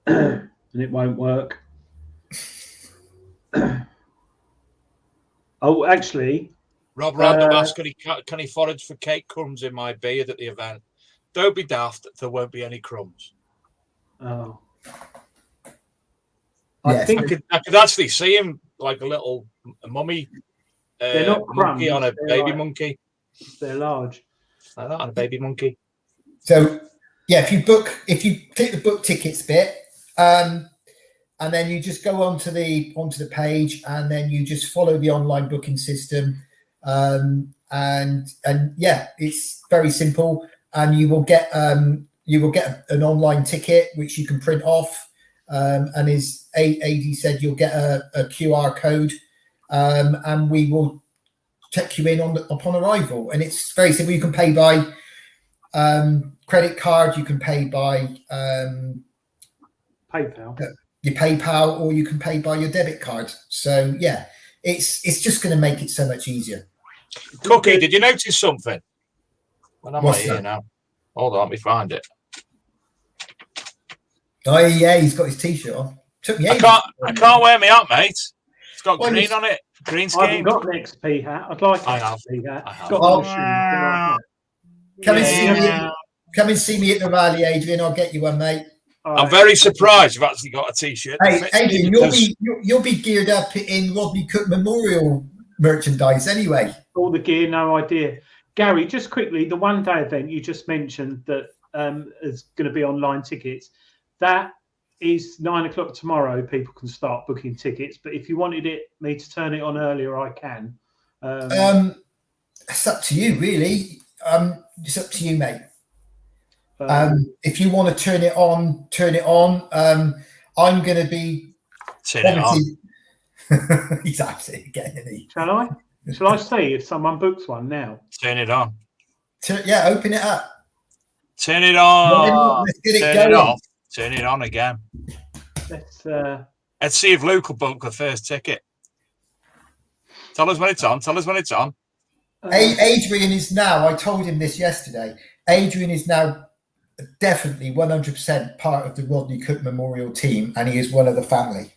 And it won't work. Oh, actually, Rob Random asked, can he forage for cake crumbs in my beard at the event? Don't be daft, there won't be any crumbs. Oh. Yes. I could actually see him like a little mummy they're not monkey crumbs, on a baby monkey. They're large. Like that, on a baby monkey. So yeah, if you click the book tickets bit, and then you just go onto the page, and then you just follow the online booking system, and yeah, it's very simple, and you will get an online ticket which you can print off, and as AD said, you'll get a QR code, and we will check you in upon arrival, and it's very simple. You can pay by credit card, you can pay by PayPal. Your PayPal, or you can pay by your debit card. So yeah, it's just going to make it so much easier. Cookie, did you notice something? When am I here that? now? Hold on, let me find it. Oh yeah, he's got his t-shirt on. Took me I can't wear me up, mate. It's got green on it. Green I haven't scheme. got an XP hat. I'd like I an have. XP hat. I have. It's got Come and see me at the rally, Adrian. I'll get you one, mate. I'm very surprised you've actually got a t-shirt. Hey, Adrian, you'll be geared up in Rodney Cook Memorial merchandise anyway. All the gear, no idea. Gary, just quickly, the one-day event you just mentioned that is going to be online tickets. That is 9 o'clock tomorrow. People can start booking tickets, but if you wanted me to turn it on earlier, I can. It's up to you, really. It's up to you, mate. If you want to turn it on, turn it on. I'm going to be turn it on. He's absolutely getting it. Shall I? Shall I see if someone books one now? Turn it on. Yeah, open it up. Turn it on. Let's get it turn going. it off. Turn it on again. Let's see if Luke will book the first ticket. Tell us when it's on. Tell us when it's on. Adrian is now, I told him this yesterday, Adrian is now definitely 100% part of the Rodney Cook Memorial team, and he is one of the family.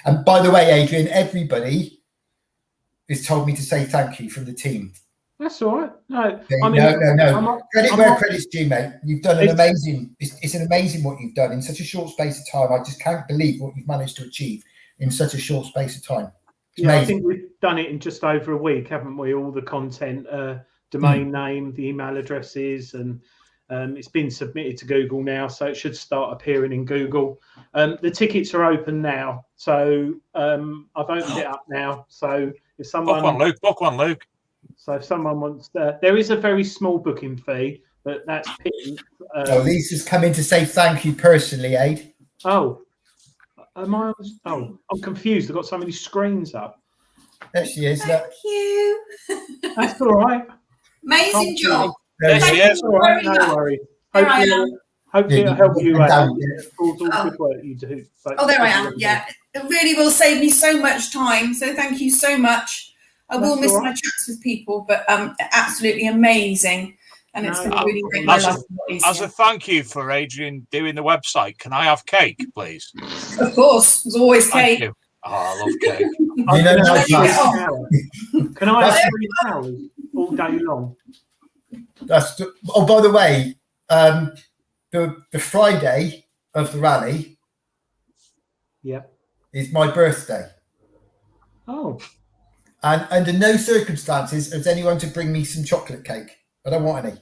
And by the way, Adrian, everybody has told me to say thank you from the team. That's all right. No, no. Credit where credit's due, mate. You've done an amazing. It's an amazing what you've done in such a short space of time. I just can't believe what you've managed to achieve in such a short space of time. Yeah, I think we've done it in just over a week, haven't we? All the content, domain name, the email addresses, and it's been submitted to Google now, so it should start appearing in Google. The tickets are open now, so I've opened it up now. So if someone book one, Luke. So if someone wants, there is a very small booking fee, but that's pinned. Lisa's come in to say thank you personally, Aid. Oh, am I? Oh, I'm confused. I've got so many screens up. There she is. Thank you. That's all right. Amazing job. There she is. All right, no worries. Hopefully it'll help you out. All good work you do. Oh, there I am. Yeah, it really will save me so much time. So thank you so much. I will miss my chats with people, but absolutely amazing. And it's going to really make my life a lot easier. As a thank you for Adrian doing the website, can I have cake, please? Of course. There's always cake. Thank you. Oh, I love cake. Can I have 3 hours all day long? Oh, by the way, the Friday of the rally is my birthday. Oh. And under no circumstances is anyone to bring me some chocolate cake. I don't want any.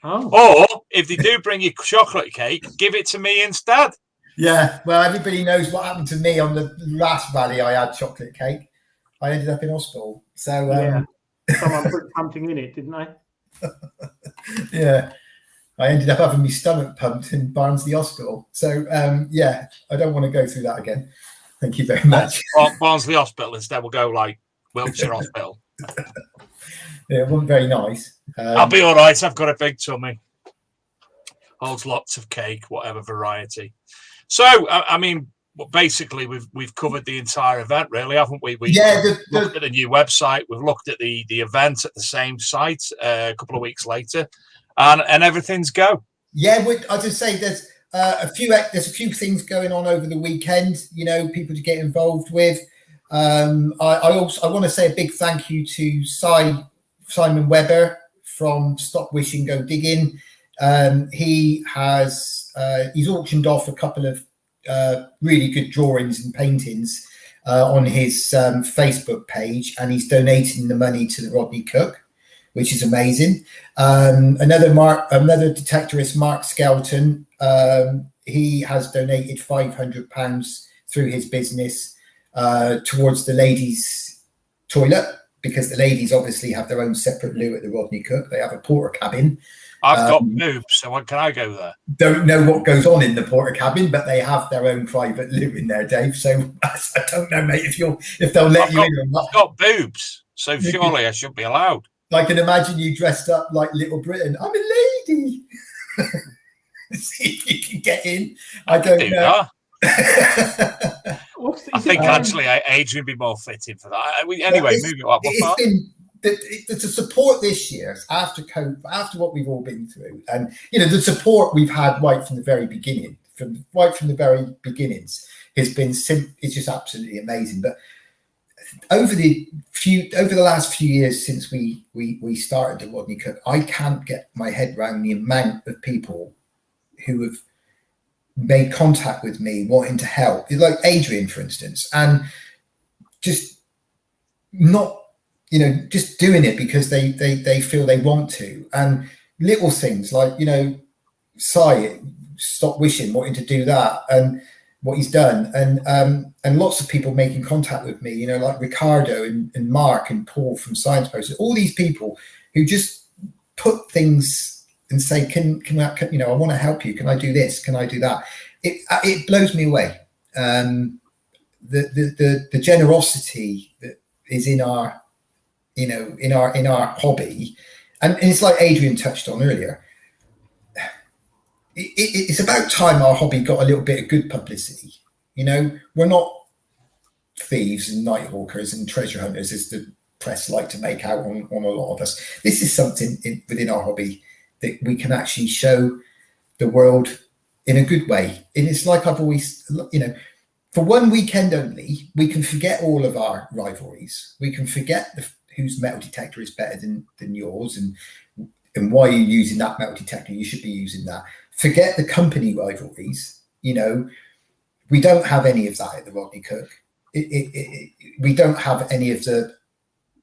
Oh. Or if they do bring you chocolate cake, give it to me instead. Yeah, well, everybody knows what happened to me on the last rally. I had chocolate cake. I ended up in hospital. So someone put something in it, didn't they? Yeah, I ended up having my stomach pumped in Barnsley Hospital. So I don't want to go through that again. Thank you very much. Barnsley Hospital instead. We'll go like Wiltshire Hospital. Yeah, it wasn't very nice. I'll be all right. I've got a big tummy. Holds lots of cake, whatever variety. So, I mean, basically, we've covered the entire event, really, haven't we? We've looked at the new website. We've looked at the event at the same site a couple of weeks later, and everything's go. Yeah, I just say there's a few things going on over the weekend. You know, people to get involved with. I want to say a big thank you to Simon Webber from Stop Wishing Go Digging. He's auctioned off a couple of really good drawings and paintings on his Facebook page, and he's donating the money to the Rodney Cook, which is amazing. Another detectorist, Mark Skelton, he has donated £500 through his business towards the ladies' toilet, because the ladies obviously have their own separate loo at the Rodney Cook. They have a porter cabin. I've got boobs, so when can I go there? Don't know what goes on in the porter cabin, but they have their own private loo in there, Dave. So I don't know, mate, if they'll let you in or not. I've got boobs, so surely I should be allowed. I can imagine you dressed up like Little Britain. I'm a lady. See if you can get in. I don't know. I think actually Adrian would be more fitting for that. Anyway, moving on. The support this year after COVID, after what we've all been through, and the support we've had right from the very beginning, from the very beginnings, has been it's just absolutely amazing. But over the last few years since we started the Rodney Cook, I can't get my head around the amount of people who have made contact with me wanting to help, like Adrian, for instance, and just not. Just doing it because they feel they want to, and little things like, stop wishing, wanting to do that, and what he's done, and lots of people making contact with me, you know, like Ricardo and Mark and Paul from Science Posters, all these people who just put things and say, can you know, I want to help you. Can I do this? Can I do that? It blows me away. The generosity that is in our, you know, in our hobby, and it's like Adrian touched on earlier. It's about time our hobby got a little bit of good publicity. You know, we're not thieves and night hawkers and treasure hunters, as the press like to make out on a lot of us. This is something within our hobby that we can actually show the world in a good way. And it's like I've always, you know, for one weekend only, we can forget all of our rivalries. We can forget whose metal detector is better than yours, and why you're using that metal detector. You should be using that. Forget the company rivalries. You know, we don't have any of that at the Rodney Cook. We don't have any of the,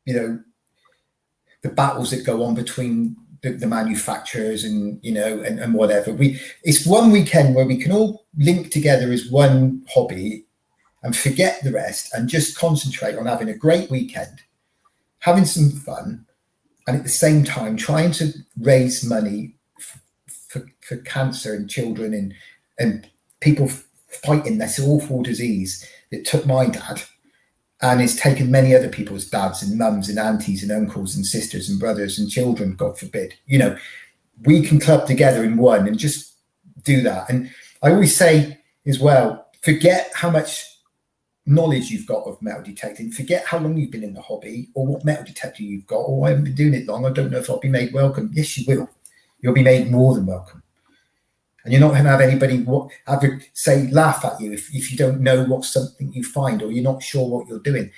you know, the battles that go on between the manufacturers and, you know, and whatever. It's one weekend where we can all link together as one hobby and forget the rest and just concentrate on having a great weekend, having some fun, and at the same time trying to raise money for cancer and children and people fighting this awful disease that took my dad and has taken many other people's dads and mums and aunties and uncles and sisters and brothers and children, God forbid. You know, we can club together in one and just do that. And I always say as well, forget how much knowledge you've got of metal detecting, forget how long you've been in the hobby or what metal detector you've got. Oh, I haven't been doing it long, I don't know if I'll be made welcome. Yes, you will. You'll be made more than welcome. And you're not going to have anybody laugh at you if you don't know what's something you find or you're not sure what you're doing.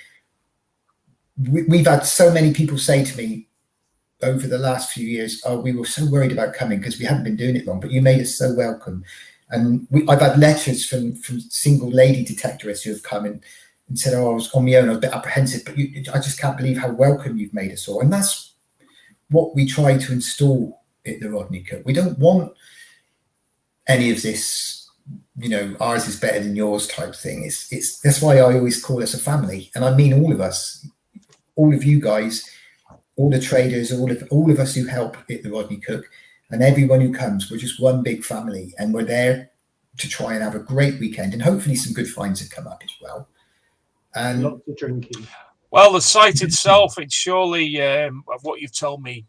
We've had so many people say to me over the last few years, oh, we were so worried about coming because we hadn't been doing it long, but you made us so welcome. And I've had letters from single lady detectorists who have come and said, oh, I was on my own, I was a bit apprehensive, but I just can't believe how welcome you've made us all. And that's what we try to install at the Rodney Cook. We don't want any of this, you know, ours is better than yours type thing. It's that's why I always call us a family, and I mean all of us, all of you guys, all the traders, all of us who help at the Rodney Cook, and everyone who comes. We're just one big family, and we're there to try and have a great weekend, and hopefully some good finds have come up as well. And lots of drinking. Well, the site itself, it's surely of what you've told me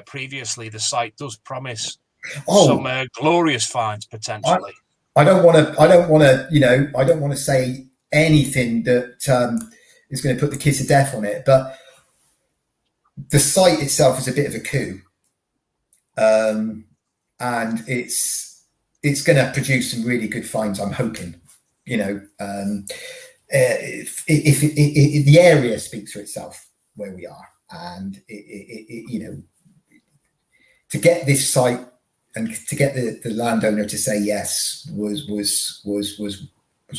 previously. The site does promise some glorious finds potentially. I don't want to, you know, I don't want to say anything that is going to put the kiss of death on it, but the site itself is a bit of a coup, and it's going to produce some really good finds. I'm hoping, you know, if the area speaks for itself where we are, and you know, to get this site. And to get the landowner to say yes was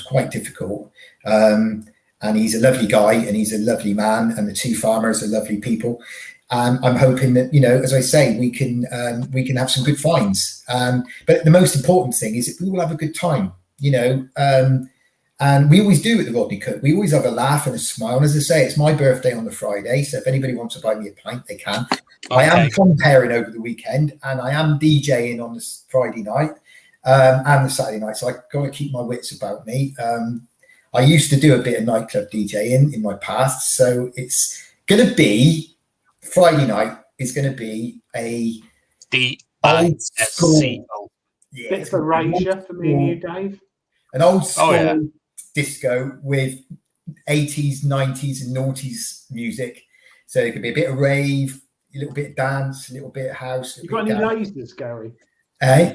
quite difficult. And he's a lovely guy and he's a lovely man, and the two farmers are lovely people. And I'm hoping that, you know, as I say, we can have some good finds. But the most important thing is that we all have a good time, you know. And we always do at the Rodney Cook. We always have a laugh and a smile. And as I say, it's my birthday on the Friday, so if anybody wants to buy me a pint, they can. Okay. I am comparing over the weekend, and I am DJing on the Friday night and the Saturday night, so I've got to keep my wits about me. I used to do a bit of nightclub DJing in my past, so it's going to be Friday night is going to be a old school, bit of erasure for me and you, Dave. An old school disco with 80s, 90s, and noughties music. So it could be a bit of rave, a little bit of dance, a little bit of house. You got any lasers, Gary? Eh?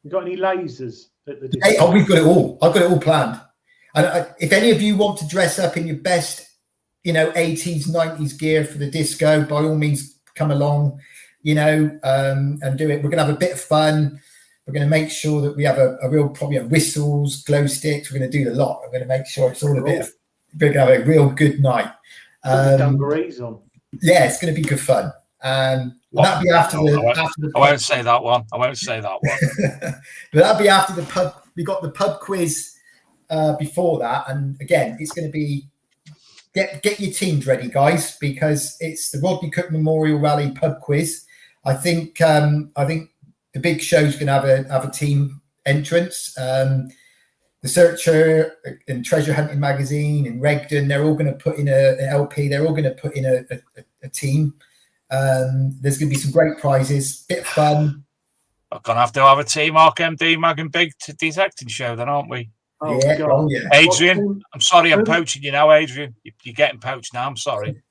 You got any lasers at the disco? Hey, oh, we've got it all. I've got it all planned. And if any of you want to dress up in your best, you know, 80s, 90s gear for the disco, by all means, come along, you know, and do it. We're going to have a bit of fun. We're going to make sure that we have a real, probably whistles, glow sticks. We're going to do the lot. We're going to make sure it's all a bit of, we're going to have a real good night. Dungarees on. Yeah, it's going to be good fun. That'll be after the I won't say that one. I won't say that one. But that'll be after the pub. We got the pub quiz before that, and again, it's going to be get your teams ready, guys, because it's the Rodney Cook Memorial Rally pub quiz. I think the big show's going to have a team entrance. The Searcher and Treasure Hunting Magazine and Regden, they're all going to put in an LP. They're all going to put in a team. There's going to be some great prizes, bit of fun. We're going to have a team RMD Mag and Big detecting show then, aren't we? Oh, Yeah, God. oh, yeah. Adrian, I'm sorry I'm poaching you now, Adrian. You're getting poached now, I'm sorry.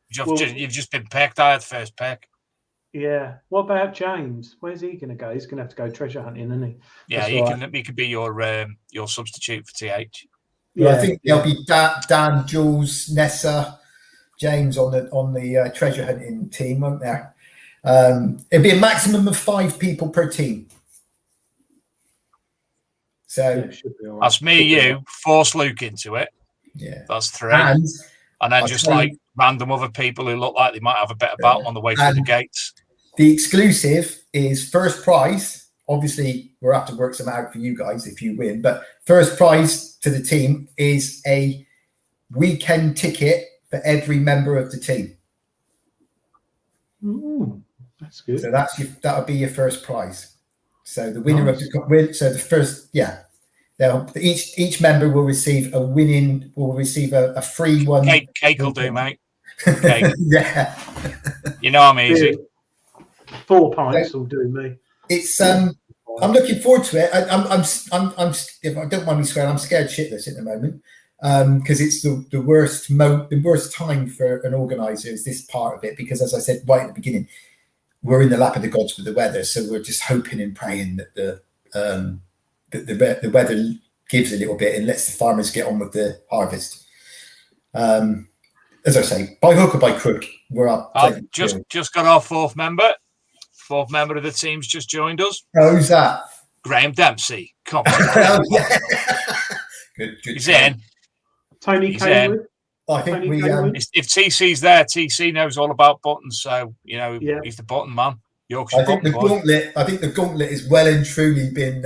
You've just been picked. I had first pick. Yeah. What about James? Where's he going to go? He's going to have to go treasure hunting, isn't he? Yeah, he can be your substitute for TH. Yeah, I think there'll be Dan, Jules, Nessa, James on the treasure hunting team, won't there? It'll be a maximum of 5 people per team. So that's me, you, force Luke into it. Yeah, that's 3. And then just like random other people who look like they might have a better battle on the way through the gates. The exclusive is first prize. Obviously, we'll have to work some out for you guys if you win. But first prize to the team is a weekend ticket for every member of the team. That's good. So that'll be your first prize. So the winner of the first, each member will receive a free one. Cake will do, mate. Cake. Yeah. You know I'm easy. 4 pints will do me. It's I'm looking forward to it. I'm if I don't mind me swearing, I'm scared shitless at the moment. Because it's the worst time for an organizer is this part of it, because as I said right at the beginning, we're in the lap of the gods with the weather, so we're just hoping and praying that the weather gives a little bit and lets the farmers get on with the harvest. As I say, by hook or by crook, we're up. I've just got our fourth member of the team's just joined us. Oh, who's that? Graham Dempsey. Come on. Oh, yeah. good. He's in. Tony Kaywood. I think if TC's there, TC knows all about buttons, so he's the button man. Yorkshire. I think the gauntlet is well and truly been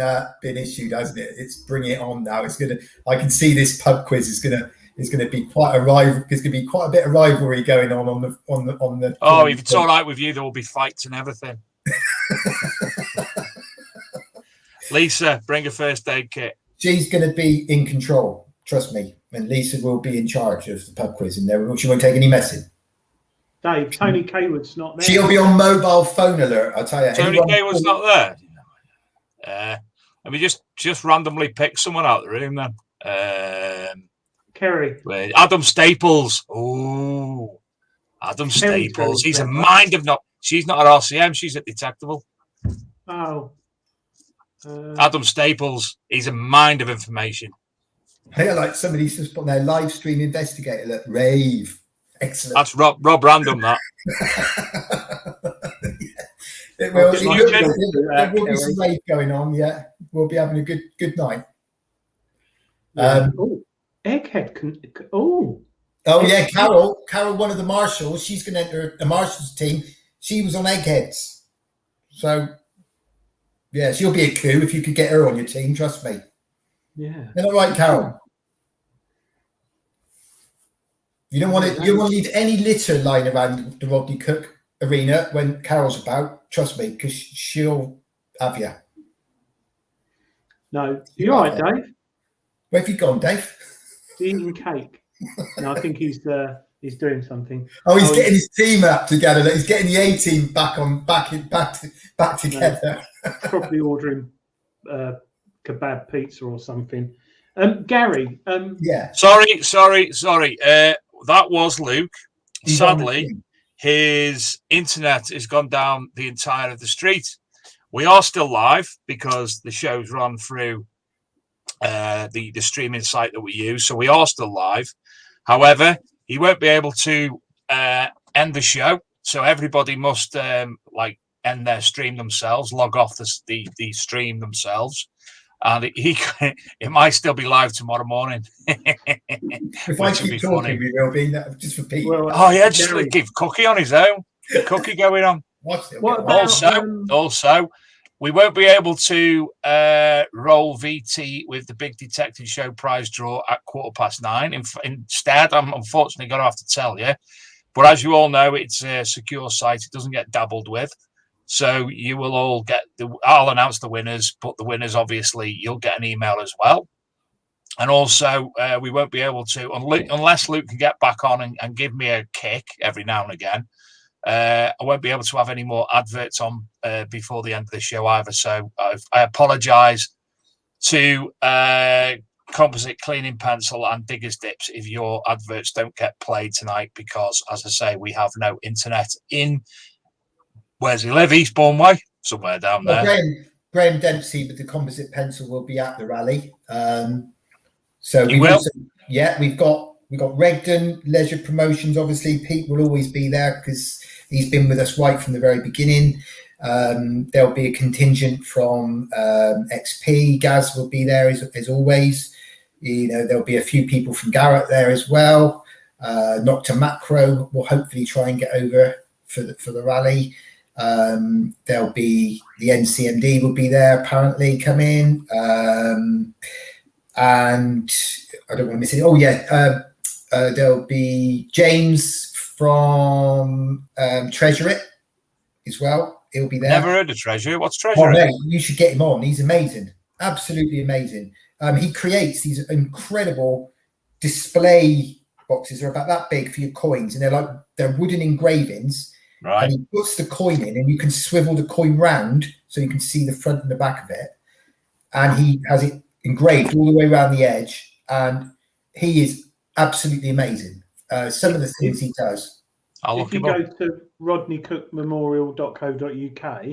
issued, hasn't it? It's bringing it on now. I can see this pub quiz is gonna be quite a rival. There's gonna be quite a bit of rivalry going on the. Oh, if it's all right with you, there will be fights and everything. Lisa, bring a first aid kit. She's gonna be in control. Trust me. And Lisa will be in charge of the pub quiz, and she won't take any messing. Dave, Tony Kaywood's not there. She'll be on mobile phone alert. I'll tell you. Tony Kaywood's not there. Let me just randomly pick someone out the room then. Kerry. Adam Staples. Oh, Adam Staples. He's a mind of not. She's not at RCM. She's at Detectable. Oh. Adam Staples. He's a mind of information. Hey, like somebody's just put their live stream investigator. Look, rave. Excellent. That's Rob Random, that. There will be some rave going on, yeah. We'll be having a good night. Egghead. Oh, yeah, Carol, one of the marshals, she's going to enter a marshal's team. She was on Eggheads. So, yeah, she'll be a coup if you could get her on your team, trust me. Yeah. Isn't that right, Carol? You don't want to need any litter lying around the Rodney Cook arena when Carol's about. Trust me, because she'll have you. No, you're all right, Dave. Where have you gone, Dave? He's eating cake. No, I think he's doing something. Oh, he's getting his team up together. He's getting the A team back together. No, probably ordering kebab pizza or something. Gary. Yeah. Sorry. That was Luke. Sadly, his internet has gone down the entire of the street. We are still live because the show's run through the streaming site that we use, so we are still live. However, he won't be able to end the show, so everybody must end their stream themselves, log off the stream themselves, and it might still be live tomorrow morning. If I keep talking, we will be just repeat. Well, Oh yeah, just give Cookie on his own. Cookie going on. What about, Also, we won't be able to roll VT with the Big Detective Show prize draw at 9:15. Instead, I'm unfortunately going to have to tell you. But as you all know, it's a secure site. It doesn't get dabbled with. So you will all get I'll announce the winners, but the winners, obviously, you'll get an email as well. And also, we won't be able to, unless Luke can get back on and give me a kick every now and again, I won't be able to have any more adverts on before the end of the show either. So I apologise to Composite Cleaning Pencil and Digger's Dips if your adverts don't get played tonight, because, as I say, we have no internet in, where's he live? Eastbourne Way, somewhere down there. Graham Dempsey with the Composite Pencil will be at the rally. So we've got Regden Leisure Promotions. Obviously, Pete will always be there because he's been with us right from the very beginning. There'll be a contingent from XP. Gaz will be there as always. There'll be a few people from Garrett there as well. Dr. Macro will hopefully try and get over for the rally. There'll be the NCMD will be there apparently come in. And I don't want to miss it. Oh yeah, there'll be James from Treasure It as well. He'll be there. Never heard of Treasure It. What's Treasure It? Mate, you should get him on. He's amazing, absolutely amazing. He creates these incredible display boxes. They're about that big for your coins, and they're wooden engravings. Right. And he puts the coin in, and you can swivel the coin round so you can see the front and the back of it. And he has it engraved all the way around the edge, and he is absolutely amazing. Some of the things he does. If you go to rodneycookmemorial.co.uk,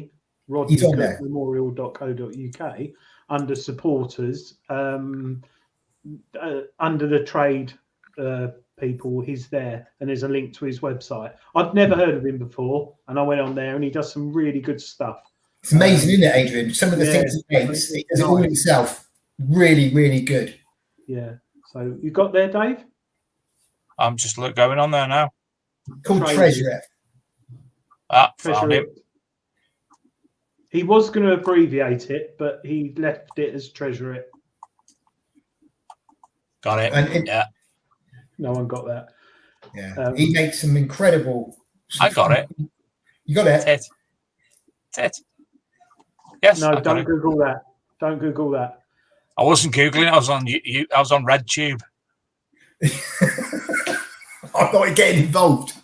rodneycookmemorial.co.uk, under supporters, under the trade people, he's there, and there's a link to his website. I'd never heard of him before, and I went on there, and he does some really good stuff. It's amazing, isn't it, Adrian? Some of the things he makes, he does it all himself. Really, really good. Yeah. So you got there, Dave? I'm just going on there now. Called Treasure It. Found him. He was going to abbreviate it, but he left it as Treasure It. Got it. Yeah. No one got that. Yeah. He makes some incredible. I got it. You got it? Tit. Yes. No, don't Google that. Don't Google that. I wasn't Googling. I was on RedTube. I'm not getting involved.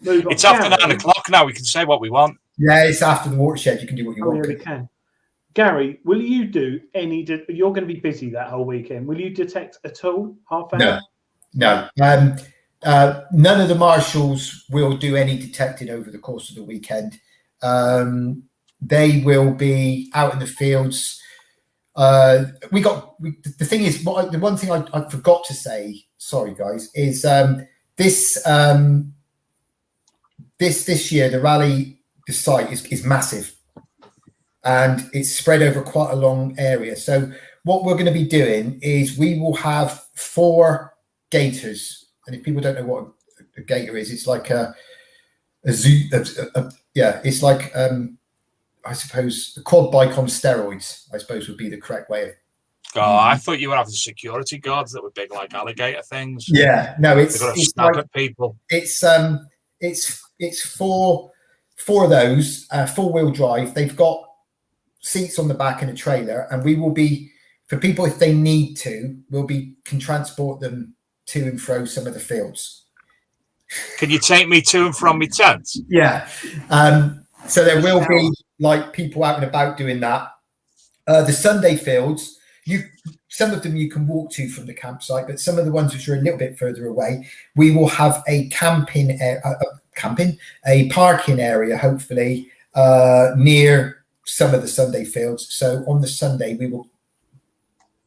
It's after 9 o'clock now. We can say what we want. Yeah, it's after the watershed. You can do what you want. Yeah, we can. Gary, will you do any? You're going to be busy that whole weekend. Will you detect at all? Half hour? No. None of the marshals will do any detecting over the course of the weekend. They will be out in the fields. The thing is, the one thing I forgot to say, sorry guys, is this year the rally, the site is massive, and it's spread over quite a long area. So what we're going to be doing is we will have 4 gators, and if people don't know what a gator is, it's like a zoo. It's like I suppose a quad bike on steroids, I suppose would be the correct way of. I thought you would have the security guards that were big like alligator things. Yeah, no, it's snap at people. It's 4 of those 4-wheel drive. They've got seats on the back and a trailer, and we will be, for people if they need to, can transport them to and fro some of the fields. Can you take me to and from my tent? Yeah. So there will be like people out and about doing that. The Sunday fields, some of them you can walk to from the campsite, but some of the ones which are a little bit further away, we will have a parking area, hopefully, near some of the Sunday fields. So on the Sunday, we will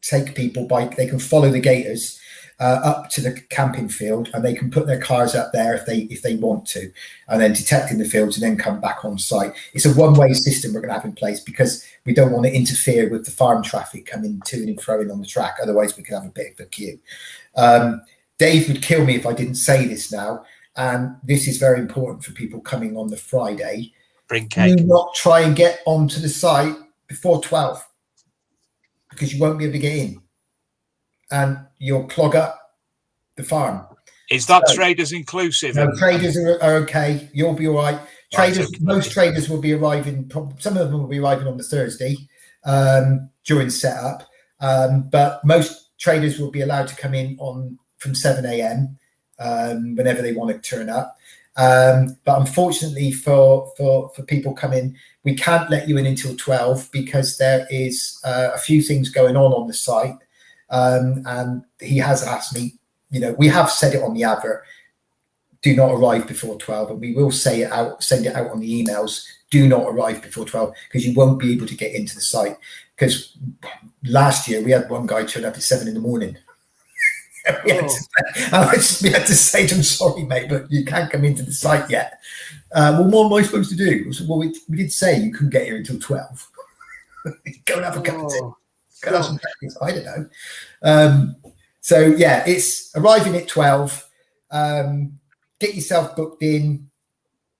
take people they can follow the gators up to the camping field, and they can put their cars up there if they want to, and then detect in the fields and then come back on site. It's a one-way system we're going to have in place because we don't want to interfere with the farm traffic coming to and fro on the track. Otherwise, we could have a bit of a queue. Dave would kill me if I didn't say this now, and this is very important for people coming on the Friday. Bring cake. Do not try and get onto the site before 12 because you won't be able to get in. And you'll clog up the farm. Is that traders inclusive? No, traders are okay. You'll be all right. Traders, most traders will be arriving. Some of them will be arriving on the Thursday during setup, but most traders will be allowed to come in from 7 a.m. Whenever they want to turn up. But unfortunately for people coming, we can't let you in until 12 because there is a few things going on the site. And he has asked me, we have said it on the advert, do not arrive before 12, and we will send it out on the emails, do not arrive before 12, because you won't be able to get into the site. Because last year we had one guy turn up at 7 in the morning. We had to say to him, sorry, mate, but you can't come into the site yet. Well, what am I supposed to do? So, well, we did say you couldn't get here until 12. Go and have a cup of tea. Go have some breakfast. I don't know. So, yeah, it's arriving at 12. Get yourself booked in.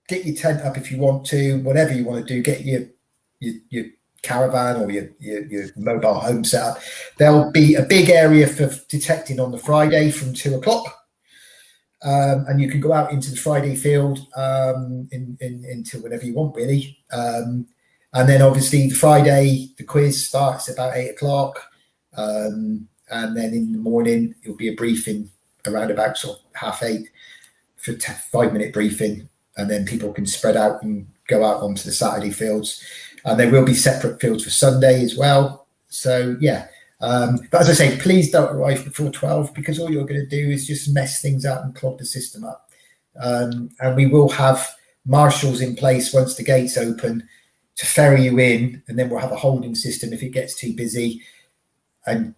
Get your tent up if you want to. Whatever you want to do. Get your caravan or your mobile home set up. There'll be a big area for detecting on the Friday from 2 o'clock. And you can go out into the Friday field into whenever you want, really. And then obviously the Friday, the quiz starts about 8 o'clock. And then in the morning, it'll be a briefing around about sort of 7:30 for 5-minute briefing. And then people can spread out and go out onto the Saturday fields. And there will be separate fields for Sunday as well. So, yeah. But as I say, please don't arrive before 12 because all you're going to do is just mess things up and clog the system up. And we will have marshals in place once the gates open to ferry you in, and then we'll have a holding system if it gets too busy. And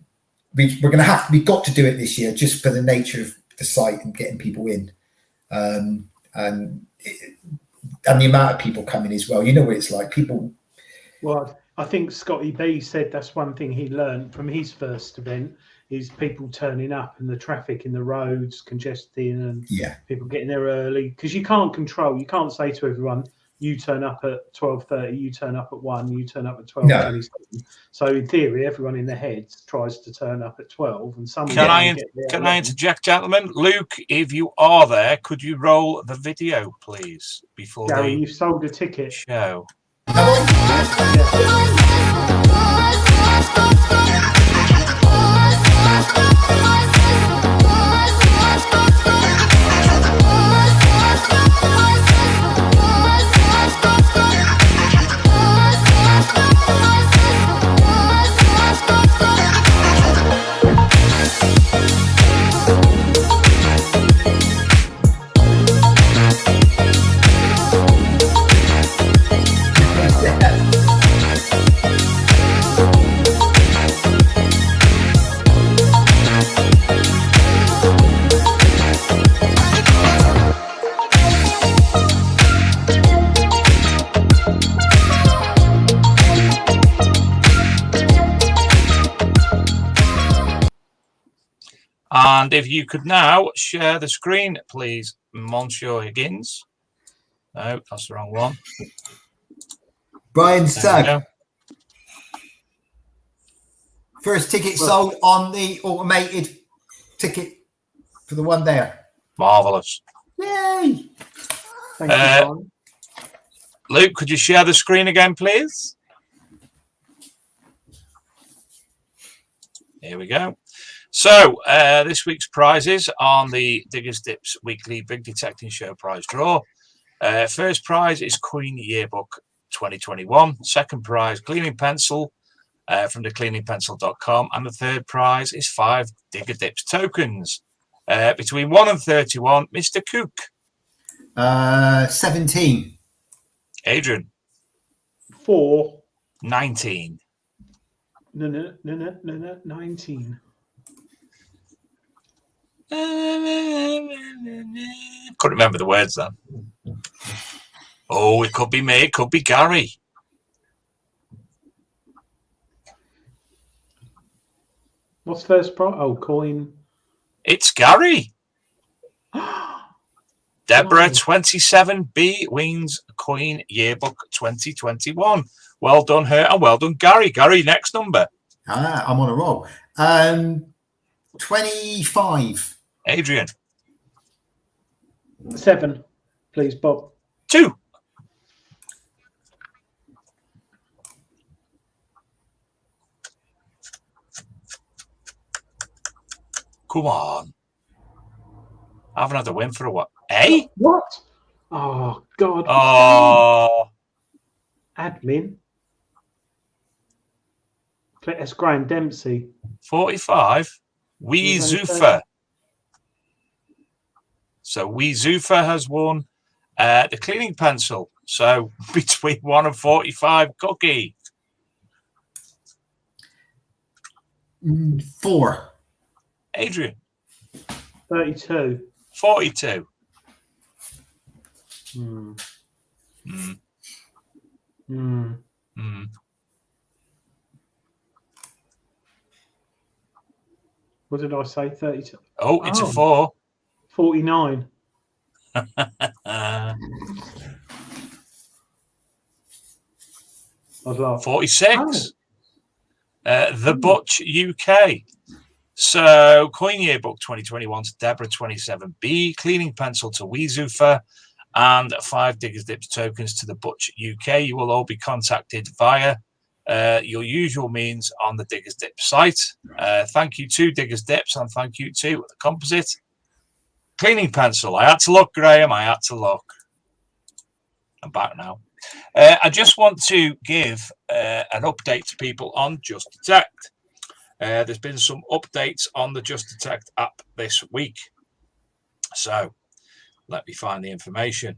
we've got to do it this year just for the nature of the site and getting people in. And the amount of people coming as well. You know what it's like. People. Well, I think Scotty B said that's one thing he learned from his first event is people turning up and the traffic in the roads congesting and people getting there early because you can't say to everyone, you turn up at 12:30, you turn up at 1, you turn up at 12:27. No. So in theory, everyone in their heads tries to turn up at 12 and some Can I interject, gentlemen? Luke, if you are there, could you roll the video, please, before Gary, you've sold a ticket. Show. And if you could now share the screen, please, Monsieur Higgins. No, that's the wrong one. Brian Sugg. First ticket sold on the automated ticket for the one there. Marvellous. Yay! Thank you, Brian. Luke, could you share the screen again, please? Here we go. So this week's prizes on the Diggers Dips Weekly Big Detecting Show prize draw. First prize is Queen Yearbook 2021. Second prize, cleaning pencil from thecleaningpencil.com. And the third prize is 5 Digger Dips tokens. Between 1 and 31, Mr. Cook. 17. Adrian. 4. 19. No, 19. Couldn't remember the words then. Oh, it could be me. It could be Gary. What's first prize? Oh, coin. It's Gary. Deborah 27B wins Coin Yearbook 2021. Well done, her, and well done, Gary. Gary, next number. I'm on a roll. 25. Adrian. 7, please, Bob. 2. Come on. I haven't had a win for a while. Eh? What? Oh, God. Oh. Admin. That's Graham Dempsey. 45. Wee Zuffa. So Wee Zuffa has won the cleaning pencil. So between 1 and 45, Cookie. 4. Adrian. 32. 42. Hmm. Mm. Hmm. Mm. What did I say? 32. Oh, it's a 4. 49. Uh, I'd laugh. 46. The Butch UK. So, Coin Yearbook 2021 to Deborah 27B, Cleaning Pencil to Weezufa, and 5 Diggers Dips tokens to the Butch UK. You will all be contacted via your usual means on the Diggers Dip site. Thank you to Diggers Dips, and thank you to the Composite Cleaning Pencil. I had to look, Graham. I had to look. I'm back now. I just want to give an update to people on Just Detect. There's been some updates on the Just Detect app this week. So let me find the information.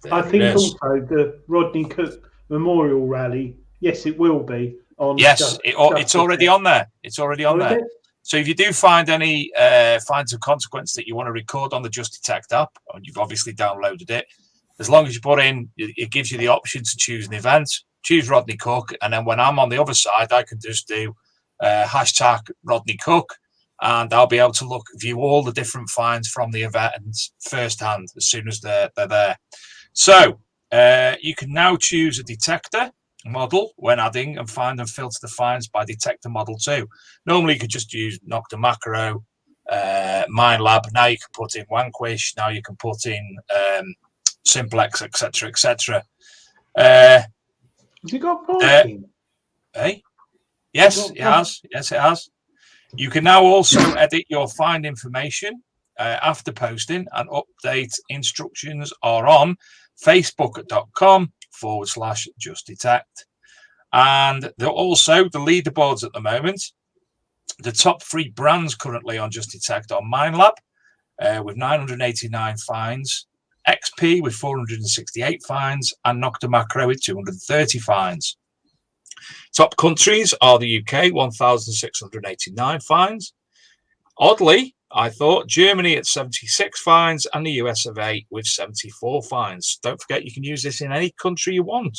There I think it is. also the Rodney Cook Memorial Rally, yes, it will be on. Yes, it's already on there. It's already on there. So if you do find any finds of consequence that you want to record on the Just Detect app, and you've obviously downloaded it, as long as you put in, it gives you the option to choose an event, choose Rodney Cook, and then when I'm on the other side, I can just do hashtag Rodney Cook, and I'll be able to view all the different finds from the event firsthand as soon as they're there. So you can now choose a detector model when adding and find and filter the finds by detector model 2. Normally you could just use Nocta Macro, MindLab. Now you can put in Vanquish. Now you can put in Simplex, etc., etc. Has it got parking? Yes, it has. Yes, it has. You can now also edit your find information after posting, and update instructions are on facebook.com/justdetect. And they're also the leaderboards at the moment. The top 3 brands currently on Just Detect are MindLab with 989 finds, XP with 468 finds, and Nocta Macro with 230 finds. Top countries are the UK, 1,689 finds. Oddly, I thought Germany at 76 finds and the US of A with 74 finds. Don't forget, you can use this in any country you want.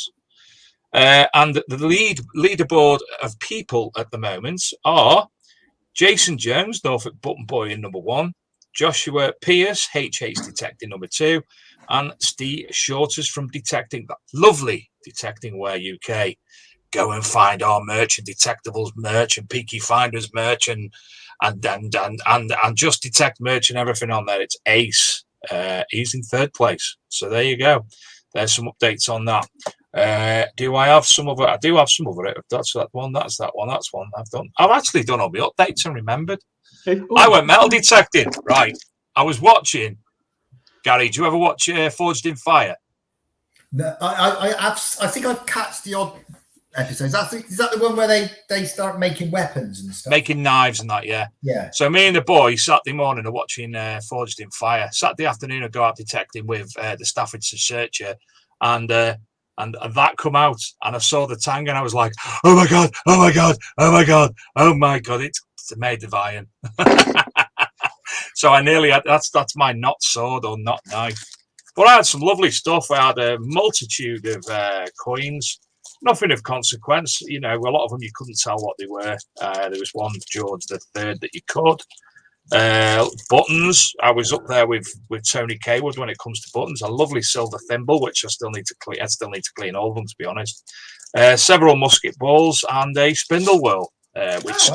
And the leaderboard of people at the moment are Jason Jones, Norfolk Button Boy in number 1, Joshua Pierce, HH Detecting number 2, and Steve Shorters from Detecting, that lovely Detecting Wear UK. Go and find our merch and Detectables merch and Peaky Finders merch and Just Detect merch and everything on there. It's ace. He's in 3rd place. So there you go. There's some updates on that. Do I have some other? I do have some other. That's that one. That's that one. That's one I've done. I've actually done all my updates and remembered. I went metal detecting. Right. I was watching. Gary, do you ever watch Forged in Fire? No, I think I've catched the odd episodes. Is that the one where they start making weapons and stuff? Making knives and that, yeah. Yeah. So me and the boys Saturday morning are watching Forged in Fire. Saturday afternoon I go out detecting with the Staffordshire Searcher, and that come out, and I saw the tang, and I was like, oh my god, oh my god, oh my god, oh my god, it's made of iron. So I nearly had that's my not sword or not knife. But I had some lovely stuff. I had a multitude of coins, nothing of consequence. You know, a lot of them you couldn't tell what they were. There was one George III that you could. Buttons. I was up there with Tony Kaywood when it comes to buttons. A lovely silver thimble, which I still need to clean. I still need to clean all of them, to be honest. Several musket balls and a spindle whirl, which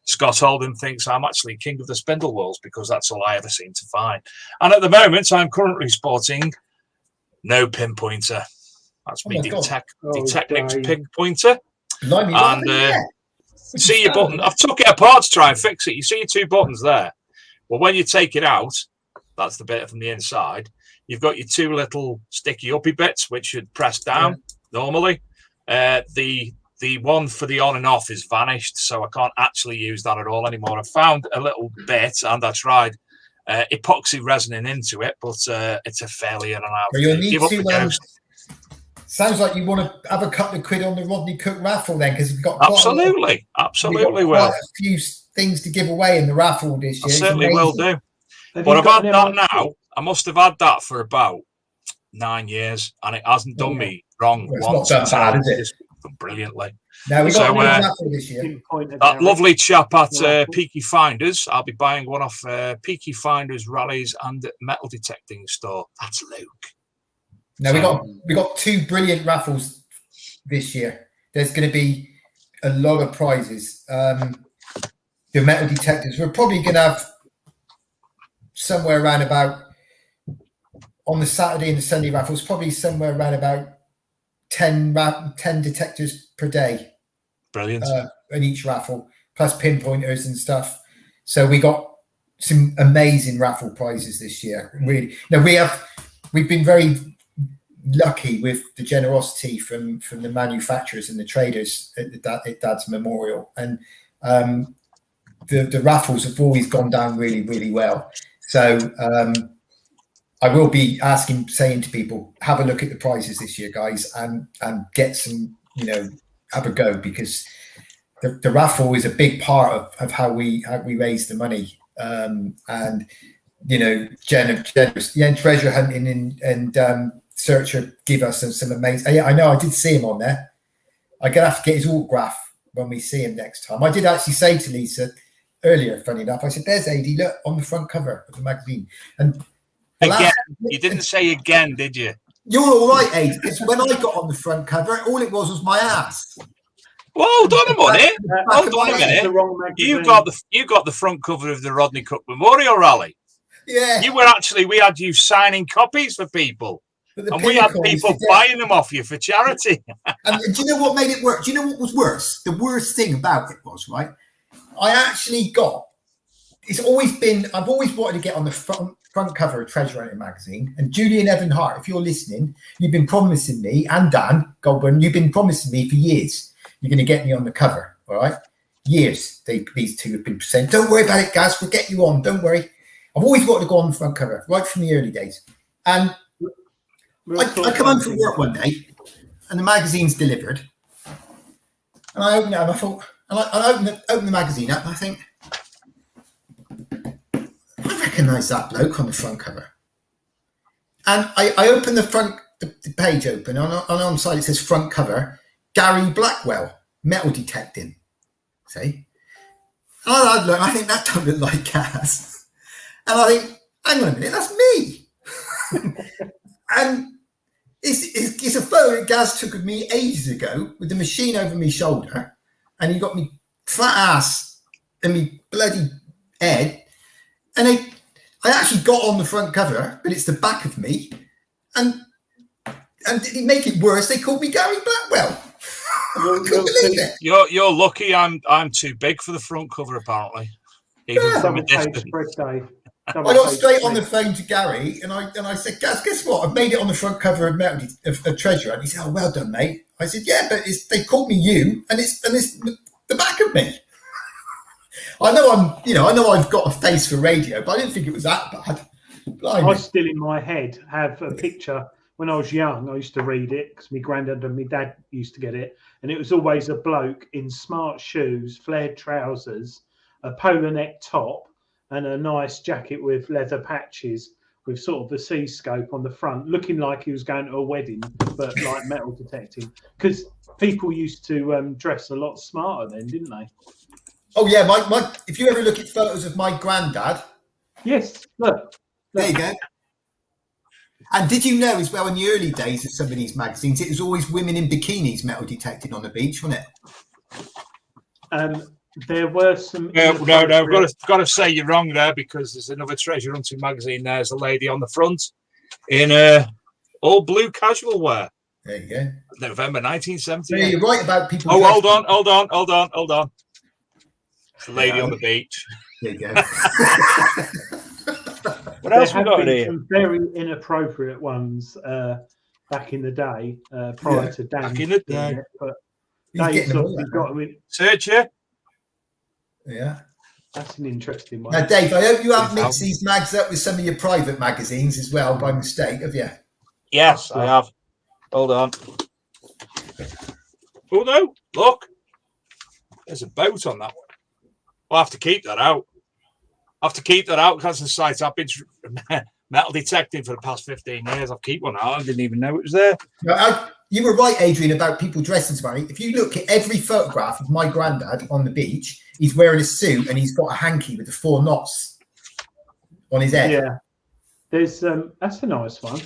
Scott Holden thinks I'm actually king of the spindle whirls because that's all I ever seem to find. And at the moment, I'm currently sporting no pinpointer. That's me, Detecnic's pinpointer. And see your button. I've took it apart to try and fix it. You see your two buttons there. Well, when you take it out, that's the bit from the inside. You've got your two little sticky uppy bits, which should press down normally. The one for the on and off is vanished, so I can't actually use that at all anymore. I found a little bit, and I tried epoxy resining into it, but it's a failure, and I'll give up the ghost. Sounds like you want to have a couple of quid on the Rodney Cook raffle then, because we've got absolutely quite a few things to give away in the raffle this year. I certainly will do. But I've had that now. I must have had that for about 9 years, and it hasn't done me wrong once. It's not bad, is it? Brilliantly. Now we got a raffle this year. That lovely chap at Peaky Finders. I'll be buying one off Peaky Finders Rallies and Metal Detecting Store. That's Luke. Now we got two brilliant raffles this year. There's going to be a lot of prizes. The metal detectors. We're probably going to have somewhere around about on the Saturday and the Sunday raffles. Probably somewhere around about 10 detectors per day. Brilliant. In each raffle, plus pinpointers and stuff. So we got some amazing raffle prizes this year. Really. Now we've been very lucky with the generosity from the manufacturers and the traders at Dad's Memorial, and the raffles have always gone down really, really well. So I will be saying to people, have a look at the prizes this year, guys, and get some, have a go, because the raffle is a big part of how we raise the money. And treasure hunting and Searcher give us some amazing. Yeah, I know. I did see him on there. I'm gonna have to get his autograph when we see him next time. I did actually say to Lisa earlier, funny enough, I said, "There's AD, look on the front cover of the magazine." And again, you didn't say again, did you? You're all right, AD, because when I got on the front cover, all it was my ass. Well, hold on a minute. Hold on a minute. You got the front cover of the Rodney Cook Memorial Rally. Yeah. We had you signing copies for people. And we had people buying them off you for charity. And do you know what made it work? Do you know what was worse? The worst thing about it was, right, I actually I've always wanted to get on the front cover of Treasure Hunting magazine. And Julian Evan Hart, if you're listening, you've been promising me, and Dan Goldburn, you've been promising me for years, you're going to get me on the cover, all right? Years, these two have been saying, don't worry about it, guys, we'll get you on, don't worry. I've always wanted to go on the front cover, right from the early days. And I come home from work one day, and the magazine's delivered, and I open it up. I thought, and I open the magazine up, and I think, I recognise that bloke on the front cover. And I open the page open, and on the side it says front cover, Gary Blackwell, metal detecting. See, and I think that don't look like Gaz, and I think, hang on a minute, that's me. And it's a photo that Gaz took of me ages ago with the machine over my shoulder, and he got me flat ass and me bloody head, and I actually got on the front cover, but it's the back of me, and to make it worse, they called me Gary Blackwell. I couldn't believe it. You're lucky. I'm too big for the front cover, apparently. Even from a distance. I got straight on the phone to Gary, and I said, "Gaz, guess what? I've made it on the front cover of Treasure." And he said, "Oh, well done, mate." I said, "Yeah, but they called me you, and it's the back of me." I know I've got a face for radio, but I didn't think it was that bad. I still in my head have a picture when I was young. I used to read it because my granddad and my dad used to get it, and it was always a bloke in smart shoes, flared trousers, a polo neck top, and a nice jacket with leather patches with sort of the C-scope on the front, looking like he was going to a wedding, but like metal detecting. Because people used to dress a lot smarter then, didn't they? Oh yeah, my. If you ever look at photos of my granddad, yes, look. There you go. And did you know as well, in the early days of some of these magazines, it was always women in bikinis metal detecting on the beach, wasn't it? There were some. No, I've got to say you're wrong there, because there's another treasure hunting magazine. There's a lady on the front in all blue casual wear. There you go. November 1978. Yeah, you're right about people. Oh, hold on. It's the lady on the beach. There you go. What else we got here? Some very inappropriate ones back in the day, prior to Dan. Back in the day. But Dave's obviously got them in. Search it. Yeah. That's an interesting one. Now, Dave, I hope you haven't mixed these mags up with some of your private magazines as well by mistake, have you? Yes, I have. Hold on. Oh, no. Look. There's a boat on that one. I'll have to keep that out. Because the site I've been metal detecting for the past 15 years. I'll keep one out. I didn't even know it was there. You were right, Adrian, about people dressing smartly. If you look at every photograph of my granddad on the beach, he's wearing a suit and he's got a hanky with the 4 knots on his head. Yeah. There's that's a nice one.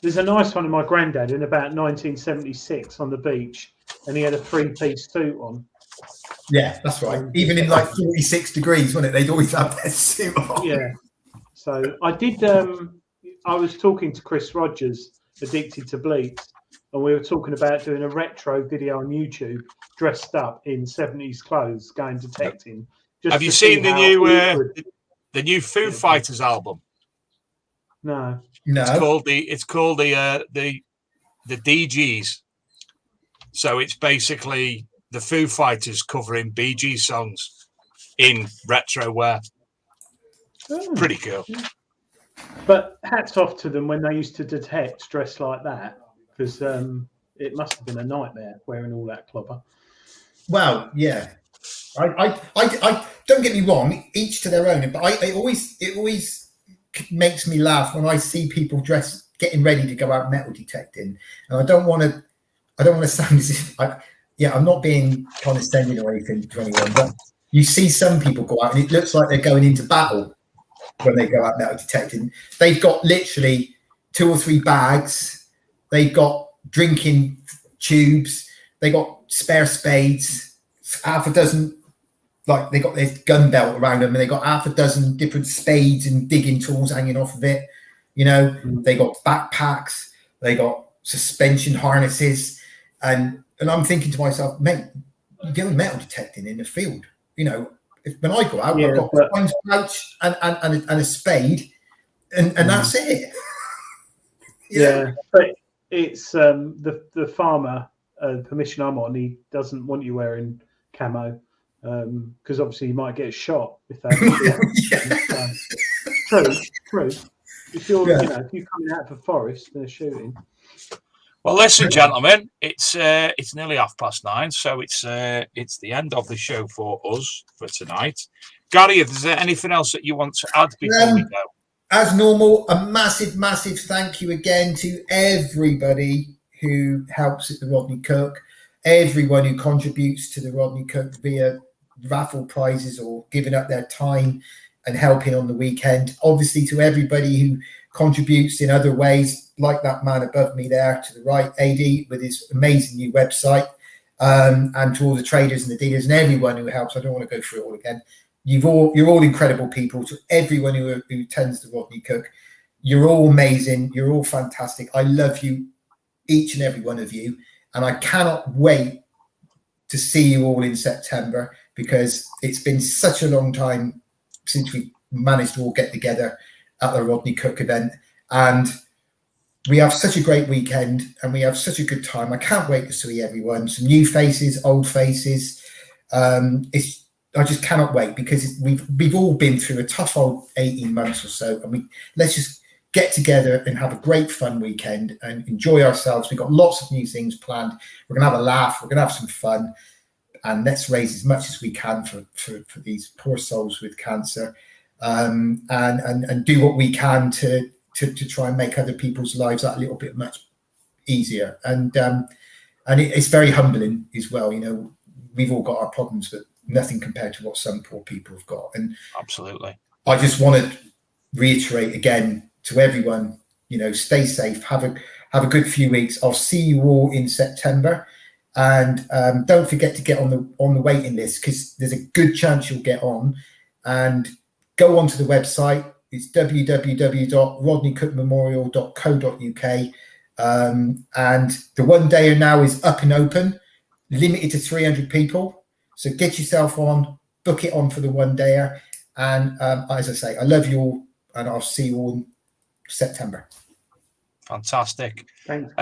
There's a nice one of my granddad in about 1976 on the beach, and he had a 3-piece suit on. Yeah, that's right. Even in like 46 degrees, wasn't it? They'd always have their suit on. Yeah. So I did. I was talking to Chris Rogers, Addicted to Bleach, and we were talking about doing a retro video on YouTube, dressed up in 70s clothes, going detecting. Have you seen the new Foo Fighters album? No. It's called the DGs. So it's basically the Foo Fighters covering Bee Gees songs in retro wear. Oh. Pretty cool. But hats off to them when they used to detect dressed like that, because it must have been a nightmare wearing all that clobber. Well, yeah. I don't get me wrong, each to their own, but it always makes me laugh when I see people dressed, getting ready to go out metal detecting, and I don't want to sound as if I'm not being condescending or anything to anyone, but you see some people go out and it looks like they're going into battle when they go out metal detecting. They've got literally 2 or 3 bags, they've got drinking tubes, they got spare spades, half a dozen, like they got their gun belt around them, and they got half a dozen different spades and digging tools hanging off of it. You know, they got backpacks, they got suspension harnesses, and I'm thinking to myself, mate, you're doing metal detecting in the field. You know, when I go out, I've got a coin pouch and a spade, and that's it. Yeah, but it's the farmer permission I'm on. He doesn't want you wearing camo because obviously you might get shot if that. True. If you're if you're coming out of the forest, they're shooting. Well, listen, gentlemen, it's nearly 9:30, so it's the end of the show for us for tonight. Gary, if there's anything else that you want to add before we go? As normal, a massive thank you again to everybody who helps at the Rodney Cook, everyone who contributes to the Rodney Cook via raffle prizes or giving up their time and helping on the weekend. Obviously, to everybody who contributes in other ways, like that man above me there to the right, AD, with his amazing new website, and to all the traders and the dealers and everyone who helps. I don't want to go through it all again. You're all incredible people. To everyone who attends the Rodney Cook, you're all amazing. You're all fantastic. I love you, each and every one of you, and I cannot wait to see you all in September, because it's been such a long time since we managed to all get together at the Rodney Cook event, and we have such a great weekend and we have such a good time. I can't wait to see everyone, some new faces, old faces. I just cannot wait, because we've all been through a tough old 18 months or so, and let's just get together and have a great fun weekend and enjoy ourselves. We've got lots of new things planned. We're gonna have a laugh, we're gonna have some fun, and let's raise as much as we can for these poor souls with cancer. and do what we can to try and make other people's lives that little bit much easier. And it's very humbling as well. You know, we've all got our problems, but nothing compared to what some poor people have got. And absolutely, I just want to reiterate again to everyone, you know, stay safe, have a good few weeks. I'll see you all in September, and don't forget to get on the waiting list, because there's a good chance you'll get on. And go onto the website. It's www.rodneycookmemorial.co.uk, and the one dayer now is up and open, limited to 300 people. So get yourself on, book it on for the one dayer. And as I say, I love you all, and I'll see you all in September. Fantastic. Thanks.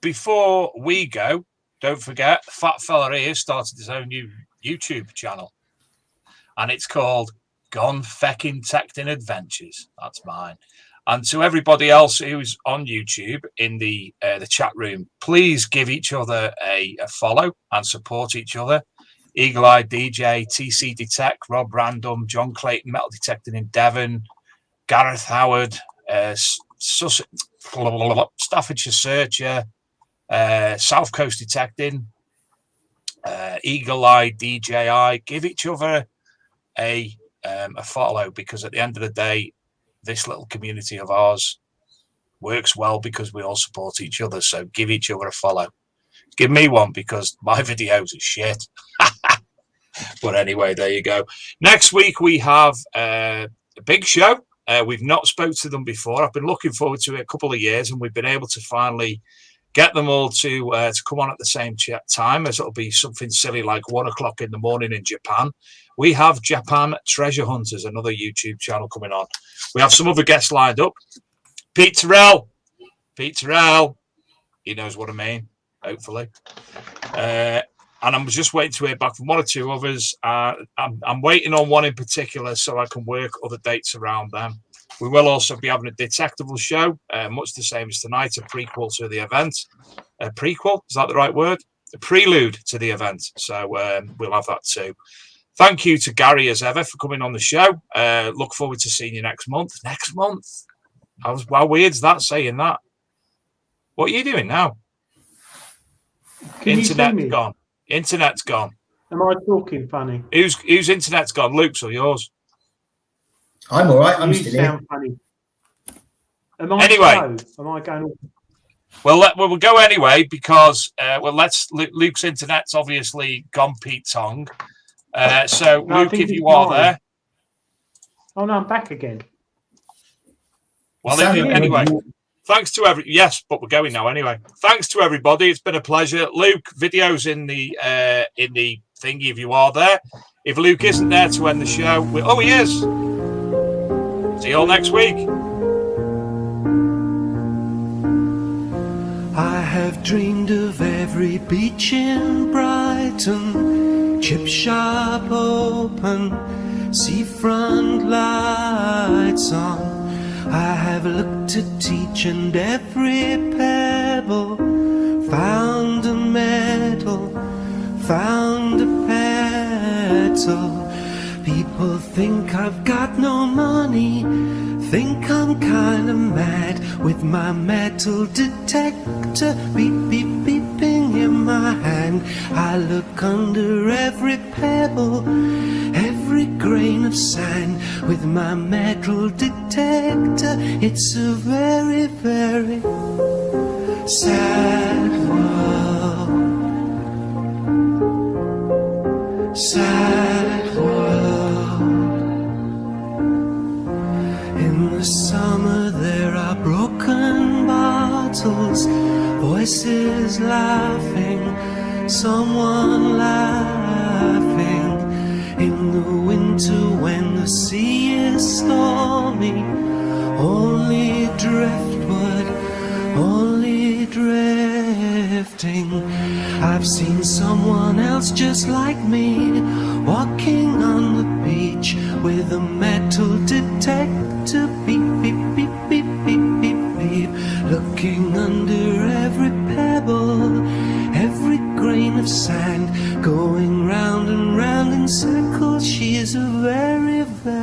Before we go, don't forget, Fat Fella here started his own new YouTube channel, and it's called Gone Feckin' Techtin' Adventures. That's mine. And to everybody else who's on YouTube in the chat room, please give each other a follow and support each other. Eagle Eye DJ, TC Detect, Rob Random, John Clayton, Metal Detecting in Devon, Gareth Howard, Staffordshire Searcher, South Coast Detecting, Eagle Eye DJI. Give each other a follow, because at the end of the day, this little community of ours works well because we all support each other. So give each other a follow. Give me one, because my videos are shit. But anyway, there you go. Next week we have a big show. We've not spoke to them before. I've been looking forward to it a couple of years, and we've been able to finally get them all to come on at the same time, as it'll be something silly like 1 o'clock in the morning in Japan. We have Japan Treasure Hunters, another YouTube channel coming on. We have some other guests lined up. Pete Terrell, he knows what I mean, hopefully. And I'm just waiting to hear back from one or two others. I'm waiting on one in particular so I can work other dates around them. We will also be having a Detectable show, much the same as tonight, a prequel to the event. A prequel, is that the right word? A prelude to the event. So we'll have that too. Thank you to Gary, as ever, for coming on the show. Look forward to seeing you next month. Next month? How weird's that, saying that? What are you doing now? Internet's gone. Internet's gone. Am I talking funny? Whose internet's gone? Luke's or yours? I'm all right. I'm You still sound here. funny. Am I Anyway. slow? Am I going? Well, we'll go anyway, because Luke's internet's obviously gone Pete Tong. So No, I Luke, think if it's you are mine. there. Oh no, I'm back again. Well, Sounded anyway, really- thanks to yes, but we're going now anyway. Thanks to everybody. It's been a pleasure. Luke, videos in the thingy if you are there. If Luke isn't there to end the show, he is. See you all next week. I have dreamed of every beach in Brighton, chip shop open, seafront lights on. I have looked at each and every pebble, found a medal, found a petal. People think I've got no money, think I'm kinda mad with my metal detector beep beep beeping in my hand. I look under every pebble, every grain of sand with my metal detector. It's a very, very sad world. Sad world. In the summer there are broken bottles, voices laughing, someone laughing. In the winter when the sea is stormy, only driftwood, only drifting. I've seen someone else just like me, walking on the beach with a metal detector, beep, beep, beep, beep, beep, beep, beep, looking under every pebble, every grain of sand, going round and round in circles. She is a very, very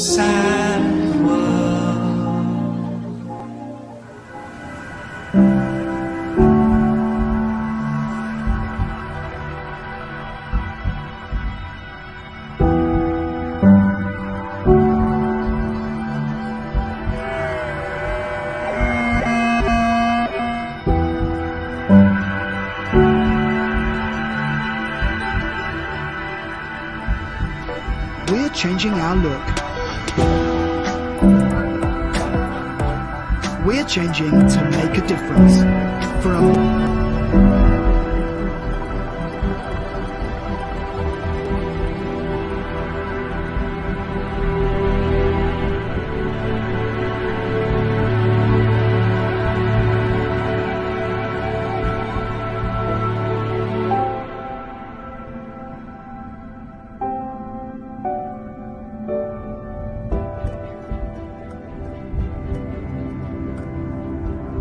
sad world. We're changing our look. We're changing to make a difference. From